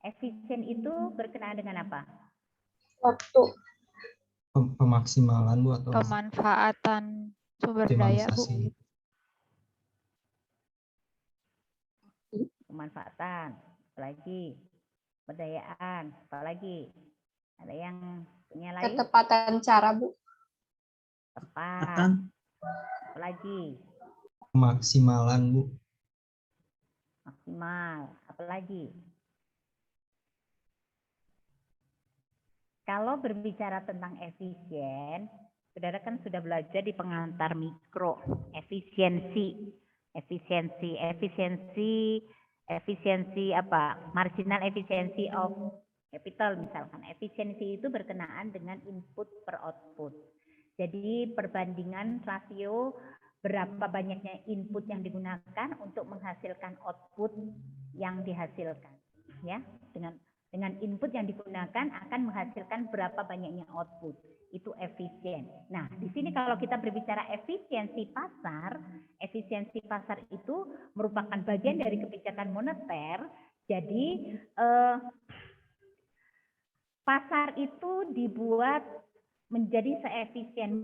S1: Efisien itu berkenaan dengan apa?
S7: Waktu.
S6: Pemaksimalan, Bu, atau
S3: Pemanfaatan sumber daya, Bu.
S6: optimalisasi.
S1: Pemanfaatan, apalagi pemberdayaan, apalagi ada yang punya lain?
S7: Ketepatan cara, Bu.
S1: Tepat, apalagi
S6: Pemaksimalan, Bu.
S1: maksimal, apalagi Kalau berbicara tentang efisien, saudara kan sudah belajar di pengantar mikro, efisiensi apa? Marginal efficiency of capital misalkan. Efisiensi itu berkenaan dengan input per output. Jadi perbandingan rasio berapa banyaknya input yang digunakan untuk menghasilkan output yang dihasilkan, ya. Dengan input yang digunakan akan menghasilkan berapa banyaknya output. Itu efisien. Nah, di sini kalau kita berbicara efisiensi pasar itu merupakan bagian dari kebijakan moneter. Jadi pasar itu dibuat menjadi seefisien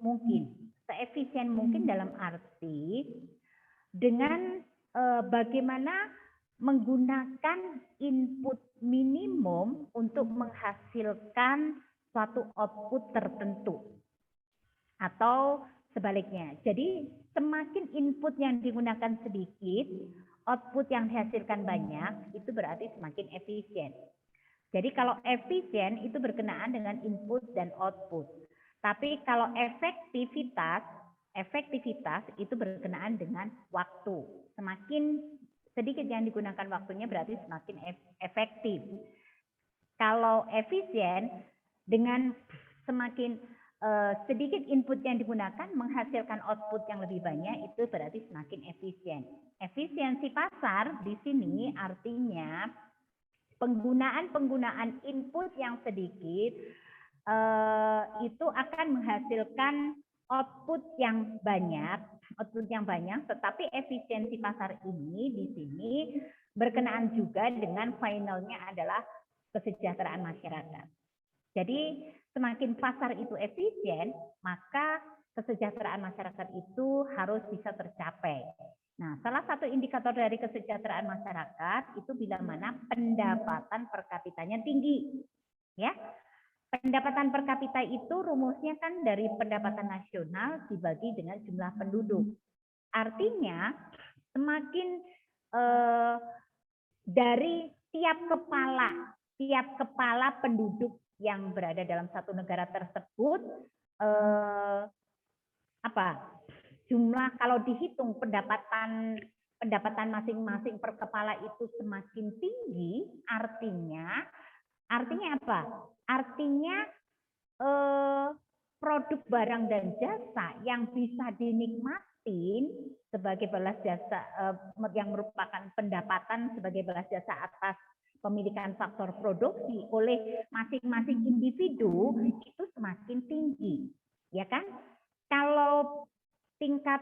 S1: mungkin. Seefisien mungkin dalam arti dengan bagaimana menggunakan input minimum untuk menghasilkan suatu output tertentu. Atau sebaliknya. Jadi semakin input yang digunakan sedikit, output yang dihasilkan banyak, itu berarti semakin efisien. Jadi kalau efisien itu berkenaan dengan input dan output. Tapi kalau efektivitas itu berkenaan dengan waktu. Semakin sedikit yang digunakan waktunya berarti semakin efektif. Kalau efisien dengan semakin sedikit input yang digunakan menghasilkan output yang lebih banyak itu berarti semakin efisien. Efisiensi pasar di sini artinya penggunaan input yang sedikit itu akan menghasilkan output yang banyak, tetapi efisiensi pasar ini di sini berkenaan juga dengan finalnya adalah kesejahteraan masyarakat. Jadi semakin pasar itu efisien, maka kesejahteraan masyarakat itu harus bisa tercapai. Nah, salah satu indikator dari kesejahteraan masyarakat itu bila mana pendapatan per kapitanya tinggi. Ya. Pendapatan per kapita itu rumusnya kan dari pendapatan nasional dibagi dengan jumlah penduduk. Artinya semakin dari tiap kepala penduduk yang berada dalam satu negara tersebut jumlah kalau dihitung pendapatan masing-masing per kepala itu semakin tinggi, artinya apa? Artinya produk barang dan jasa yang bisa dinikmatin sebagai balas jasa yang merupakan pendapatan sebagai balas jasa atas pemilikan faktor produksi oleh masing-masing individu itu semakin tinggi, ya kan? Kalau tingkat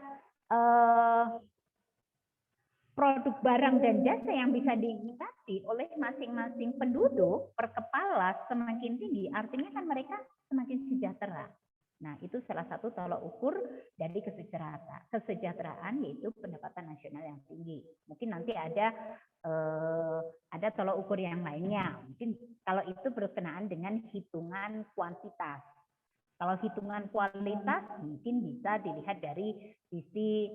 S1: produk barang dan jasa yang bisa dinikmati oleh masing-masing penduduk per kepala semakin tinggi, artinya kan mereka semakin sejahtera. Nah, itu salah satu tolak ukur dari kesejahteraan yaitu pendapatan nasional yang tinggi. Mungkin nanti ada tolak ukur yang lainnya. Mungkin kalau itu berkenaan dengan hitungan kuantitas. Kalau hitungan kualitas mungkin bisa dilihat dari sisi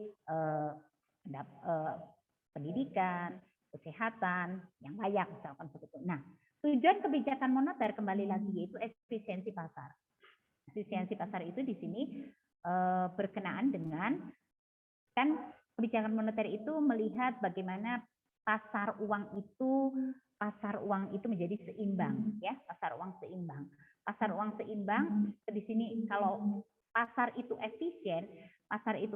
S1: pendidikan, kesehatan yang layak misalkan seperti itu. Nah, tujuan kebijakan moneter kembali lagi yaitu efisiensi pasar. Efisiensi pasar itu di sini berkenaan dengan kan kebijakan moneter itu melihat bagaimana pasar uang itu menjadi seimbang, ya, pasar uang seimbang. Pasar uang seimbang di sini kalau pasar itu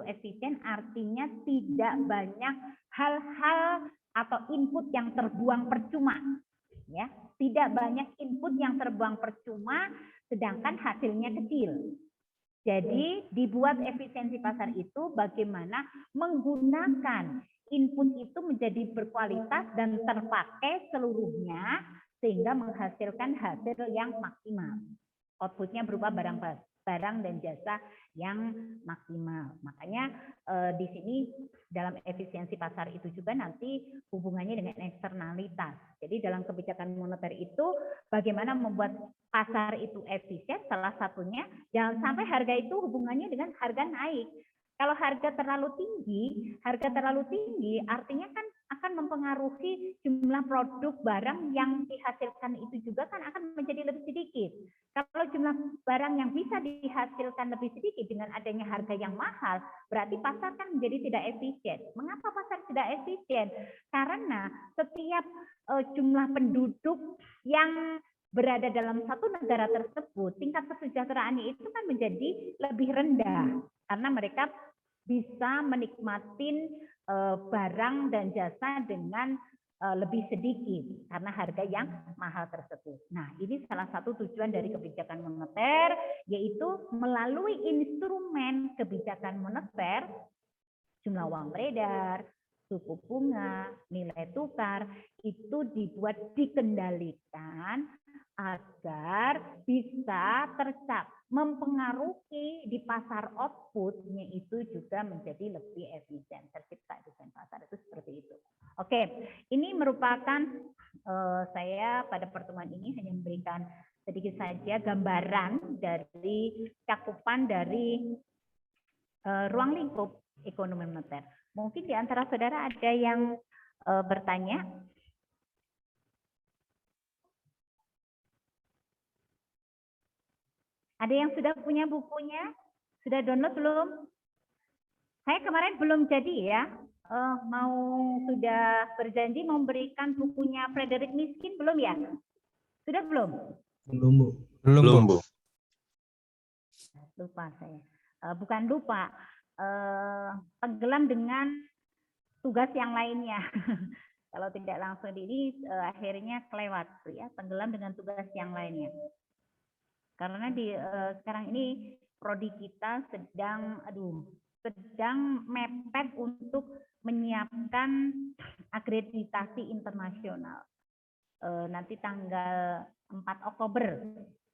S1: efisien artinya tidak banyak hal-hal atau input yang terbuang percuma. Ya, tidak banyak input yang terbuang percuma sedangkan hasilnya kecil. Jadi dibuat efisiensi pasar itu bagaimana menggunakan input itu menjadi berkualitas dan terpakai seluruhnya sehingga menghasilkan hasil yang maksimal. Outputnya berupa barang dan jasa yang maksimal. Makanya di sini dalam efisiensi pasar itu juga nanti hubungannya dengan eksternalitas. Jadi dalam kebijakan moneter itu bagaimana membuat pasar itu efisien, salah satunya jangan sampai harga itu hubungannya dengan harga naik. Kalau harga terlalu tinggi artinya kan akan mempengaruhi jumlah produk barang yang dihasilkan itu juga kan akan menjadi lebih sedikit. Kalau jumlah barang yang bisa dihasilkan lebih sedikit dengan adanya harga yang mahal, berarti pasar kan menjadi tidak efisien. Mengapa pasar tidak efisien? Karena setiap jumlah penduduk yang berada dalam satu negara tersebut, tingkat kesejahteraannya itu kan menjadi lebih rendah karena mereka bisa menikmati barang dan jasa dengan lebih sedikit karena harga yang mahal tersebut. Nah, ini salah satu tujuan dari kebijakan moneter, yaitu melalui instrumen kebijakan moneter, jumlah uang beredar, suku bunga, nilai tukar, itu dibuat dikendalikan agar bisa mempengaruhi di pasar outputnya itu juga menjadi lebih efisien. Tercipta desain pasar itu seperti itu. Oke, ini merupakan saya pada pertemuan ini hanya memberikan sedikit saja gambaran dari cakupan dari ruang lingkup ekonomi moneter. Mungkin di antara saudara ada yang bertanya. Ada yang sudah punya bukunya? Sudah download belum? Saya kemarin belum jadi ya. Sudah berjanji memberikan bukunya Frederick Miskin, belum ya? Sudah belum?
S6: Belum, Bu.
S5: Belum, Bu.
S1: Lupa saya. Bukan lupa. Tenggelam dengan tugas yang lainnya. Kalau tidak langsung ini akhirnya kelewat ya, tenggelam dengan tugas yang lainnya. Karena sekarang ini prodi kita sedang mepet untuk menyiapkan akreditasi internasional. Nanti tanggal 4 Oktober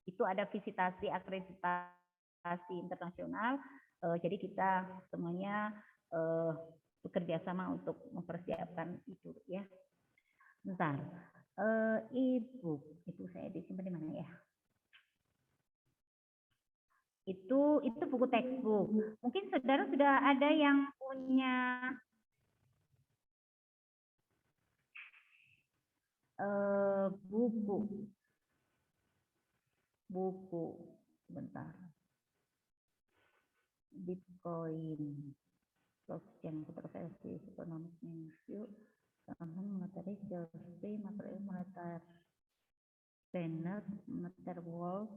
S1: itu ada visitasi akreditasi internasional. Jadi kita semuanya bekerja sama untuk mempersiapkan itu ya. Bentar. Ibu saya disimpan di mana ya? Itu buku textbook. Mungkin saudara sudah ada yang punya buku bentar. Bitcoin, blockchain, kontroversi ekonomi, yuk, materi geometri, materi moneter, standard, moneter world.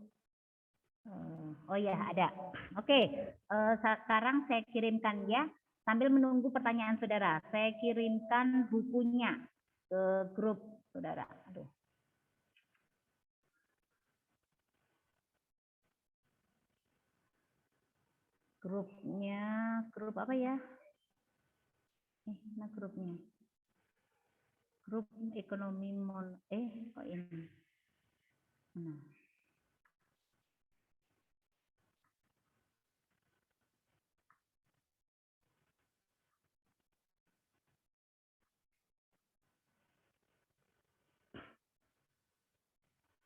S1: Oh ya, ada. Oke, sekarang saya kirimkan ya. Sambil menunggu pertanyaan saudara, saya kirimkan bukunya ke grup saudara. Aduh. Grup apa ya? Mana grupnya? Grup ekonomi kok ini? Mana?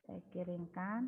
S1: Saya kirimkan.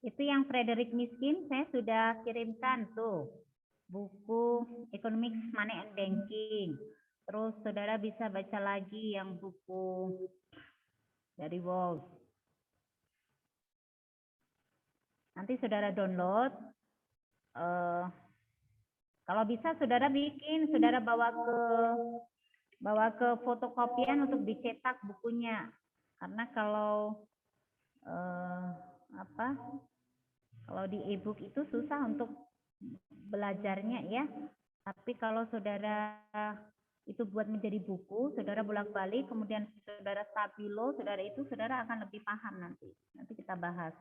S1: Itu yang Frederick Miskin saya sudah kirimkan tuh. Buku Economics, Money and Banking. Terus saudara bisa baca lagi yang buku dari Wolf. Nanti saudara download. Kalau bisa saudara bikin, saudara bawa ke bawa ke fotokopian untuk dicetak bukunya. Karena kalau kalau di e-book itu susah untuk belajarnya ya. Tapi kalau saudara itu buat menjadi buku, saudara bolak-balik, kemudian saudara stabilo, saudara akan lebih paham nanti. Nanti kita bahas.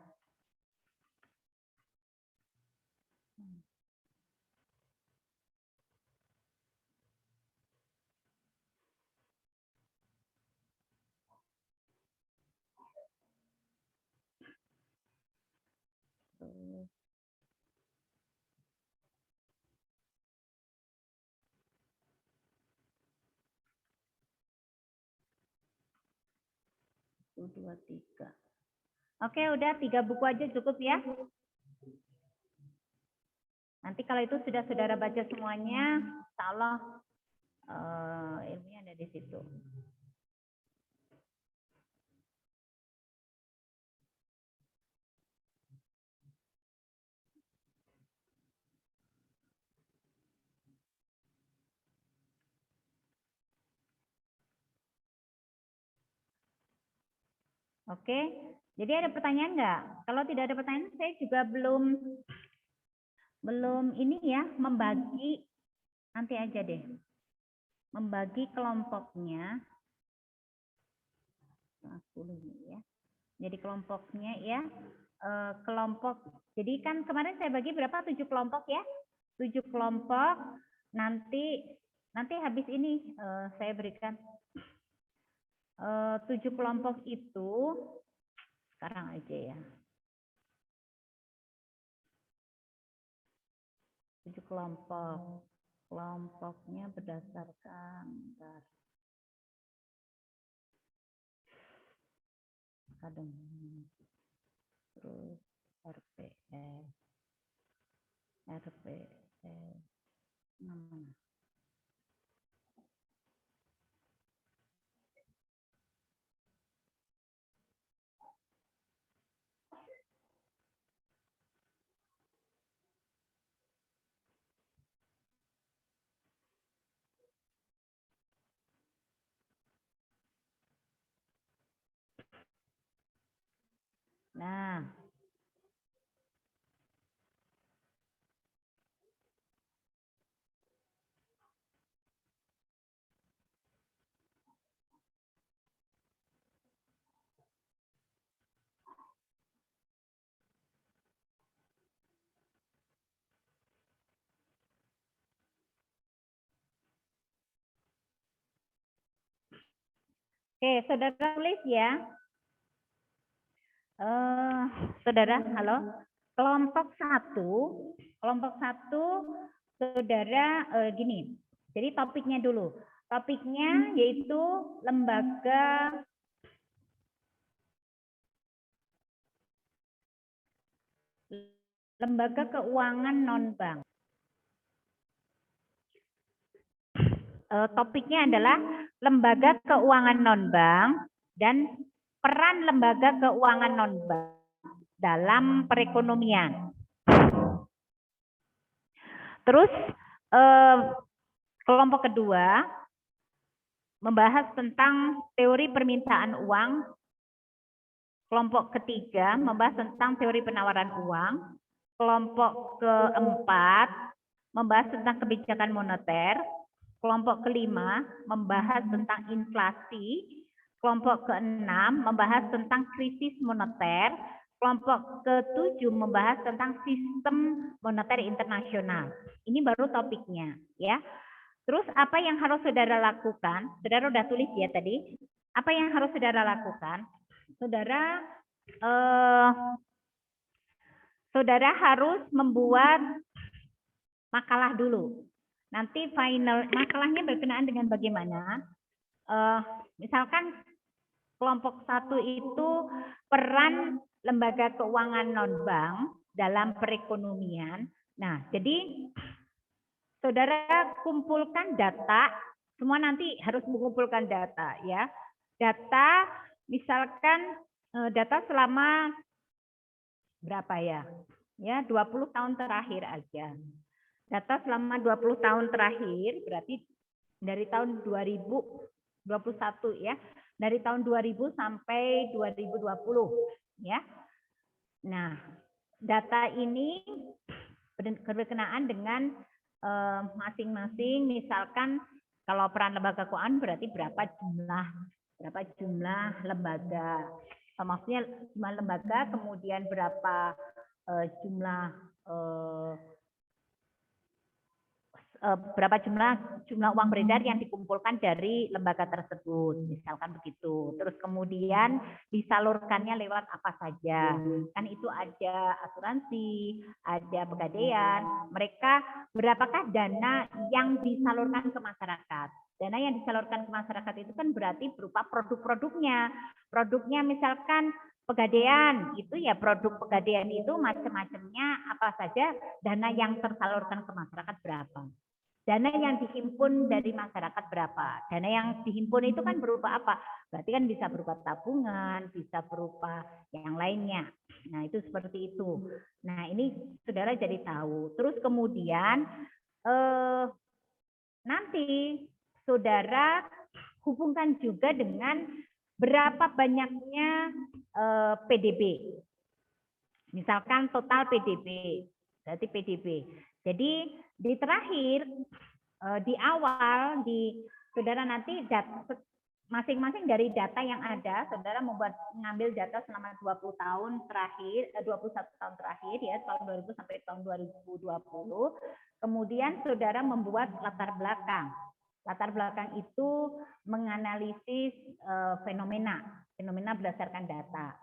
S1: Dua, tiga. Oke, udah 3 buku aja cukup ya. Nanti kalau itu sudah saudara baca semuanya, insya Allah ilmunya ada di situ. Oke, jadi ada pertanyaan nggak? Kalau tidak ada pertanyaan, saya juga belum ini ya, membagi, nanti aja deh. Membagi kelompoknya. 10 ya. Jadi kelompoknya ya, kelompok. Jadi kan kemarin saya bagi berapa? 7 kelompok ya. 7 kelompok. Nanti habis ini saya berikan 7 kelompok itu sekarang aja ya. 7 kelompok. Kelompoknya berdasarkan akademi, terus RPS, mana? Nah, oke, saudara tulis ya. Saudara, halo. Kelompok satu, saudara gini. Jadi topiknya dulu. Topiknya yaitu lembaga keuangan non-bank. Topiknya adalah lembaga keuangan non-bank dan peran lembaga keuangan non-bank dalam perekonomian. Terus kelompok kedua membahas tentang teori permintaan uang. Kelompok ketiga membahas tentang teori penawaran uang. Kelompok keempat membahas tentang kebijakan moneter. Kelompok kelima membahas tentang inflasi. Kelompok keenam membahas tentang krisis moneter. Kelompok ketujuh membahas tentang sistem moneter internasional. Ini baru topiknya, ya. Terus apa yang harus saudara lakukan? Saudara udah tulis ya tadi. Apa yang harus saudara lakukan? Saudara harus membuat makalah dulu. Nanti final makalahnya berkenaan dengan bagaimana? Misalkan kelompok 1 itu peran lembaga keuangan non-bank dalam perekonomian. Nah, jadi saudara kumpulkan data, semua nanti harus mengumpulkan data ya. Data, misalkan data selama berapa ya? Ya, 20 tahun terakhir aja. Data selama 20 tahun terakhir berarti dari tahun 2021 ya. Dari tahun 2000 sampai 2020 ya. Nah, data ini berkenaan dengan masing-masing, misalkan kalau peran lembaga keuangan berarti berapa jumlah lembaga, maksudnya jumlah lembaga, kemudian berapa jumlah uang beredar yang dikumpulkan dari lembaga tersebut, misalkan begitu. Terus kemudian disalurkannya lewat apa saja, kan itu ada asuransi, ada pegadaian. Mereka berapakah dana yang disalurkan ke masyarakat? Dana yang disalurkan ke masyarakat itu kan berarti berupa produk-produknya. Produknya misalkan pegadaian, itu ya produk pegadaian itu macam-macamnya apa saja, dana yang tersalurkan ke masyarakat berapa. Dana yang dihimpun dari masyarakat berapa? Dana yang dihimpun itu kan berupa apa? Berarti kan bisa berupa tabungan, bisa berupa yang lainnya. Nah, itu seperti itu. Nah, ini saudara jadi tahu. Terus kemudian nanti saudara hubungkan juga dengan berapa banyaknya PDB. Misalkan total PDB, berarti PDB. Jadi di terakhir, di awal, saudara nanti masing-masing dari data yang ada, saudara mengambil data selama 20 tahun terakhir, 21 tahun terakhir ya, tahun 2000 sampai tahun 2020. Kemudian saudara membuat latar belakang. Latar belakang itu menganalisis fenomena berdasarkan data.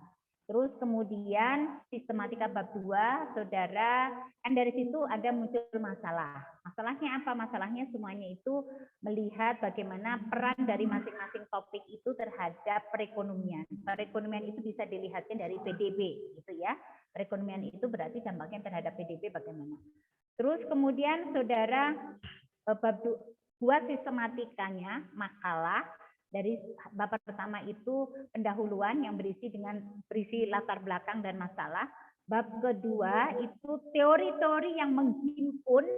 S1: Terus kemudian sistematika bab 2, saudara, kan dari situ ada muncul masalah. Masalahnya apa? Masalahnya semuanya itu melihat bagaimana peran dari masing-masing topik itu terhadap perekonomian. Perekonomian itu bisa dilihatnya dari PDB, gitu ya. Perekonomian itu berarti dampaknya terhadap PDB bagaimana. Terus kemudian saudara buat sistematikanya, makalah. Dari bab pertama itu pendahuluan yang berisi latar belakang dan masalah. Bab kedua itu teori-teori yang menghimpun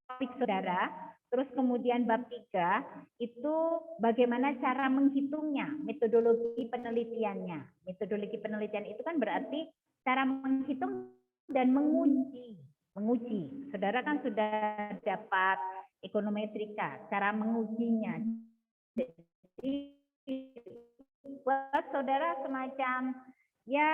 S1: topik saudara. Terus kemudian bab 3 itu bagaimana cara menghitungnya, metodologi penelitiannya. Metodologi penelitian itu kan berarti cara menghitung dan menguji. Saudara kan sudah dapat ekonometrika, cara mengujinya. Jadi buat saudara semacam ya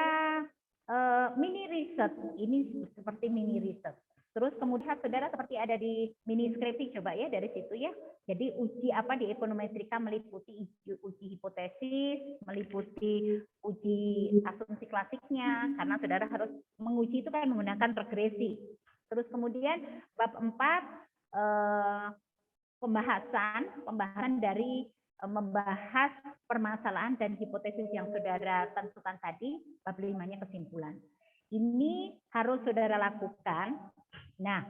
S1: mini riset, ini seperti mini riset. Terus kemudian saudara seperti ada di mini skripsi, coba ya dari situ ya. Jadi uji apa di ekonometrika meliputi uji hipotesis, meliputi uji asumsi klasiknya, karena saudara harus menguji itu kan menggunakan regresi. Terus kemudian bab 4 pembahasan dari membahas permasalahan dan hipotesis yang saudara tentukan tadi, bab 5-nya kesimpulan. Ini harus saudara lakukan. Nah,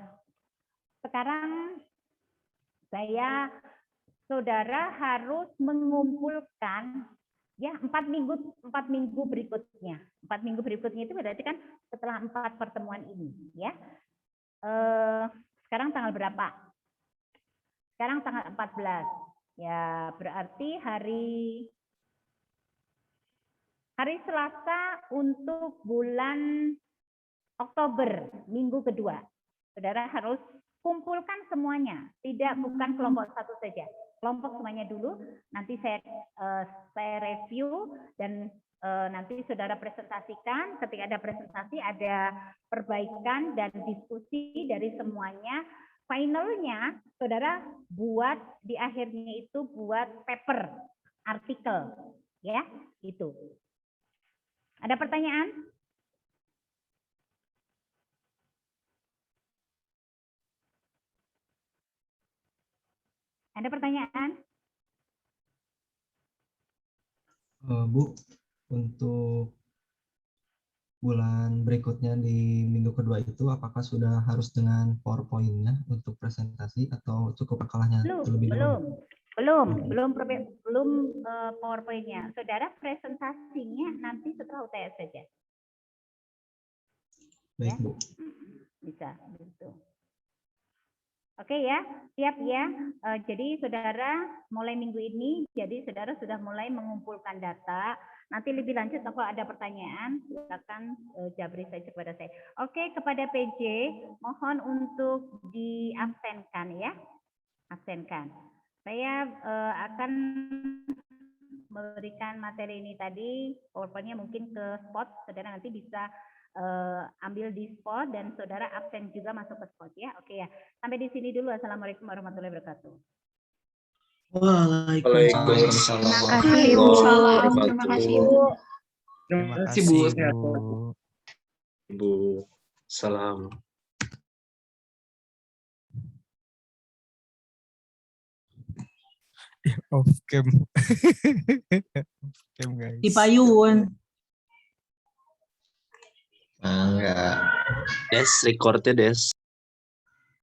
S1: sekarang saudara harus mengumpulkan ya 4 minggu berikutnya. 4 minggu berikutnya itu berarti kan setelah 4 pertemuan ini, ya. Sekarang tanggal berapa? Sekarang tanggal 14. Ya, berarti hari Selasa untuk bulan Oktober, minggu kedua. Saudara harus kumpulkan semuanya, bukan kelompok satu saja. Kelompok semuanya dulu, nanti saya review dan nanti saudara presentasikan. Ketika ada presentasi, ada perbaikan dan diskusi dari semuanya. Finalnya, saudara buat di akhirnya itu buat paper, artikel, ya, itu. Ada pertanyaan? Ada pertanyaan?
S6: Bu, untuk bulan berikutnya di minggu kedua itu apakah sudah harus dengan PowerPoint-nya untuk presentasi atau cukup akalahnya terlebih dahulu?
S1: Belum PowerPoint-nya. Saudara presentasinya nanti setelah UTS saja.
S6: Baik,
S1: Ya?
S6: Bu.
S1: Bisa gitu. Oke ya, siap ya. Jadi saudara mulai minggu ini, jadi saudara sudah mulai mengumpulkan data. Nanti lebih lanjut kalau ada pertanyaan, silakan jabri saja kepada saya. Oke, kepada PJ, mohon untuk diabsenkan ya, absenkan. Saya akan memberikan materi ini tadi, PowerPoint-nya mungkin ke spot, saudara nanti bisa ambil di spot dan saudara absen juga masuk ke spot ya. Oke ya. Sampai di sini dulu. Assalamualaikum warahmatullahi wabarakatuh.
S5: Waalaikumsalam.
S3: Terima kasih, Bu.
S2: Terima kasih, Bu.
S4: Terima kasih, Bu.
S8: Ibu. Salam.
S4: Off cam. Off cam, guys.
S9: Di payun.
S8: Enggak. Des, recordnya Des.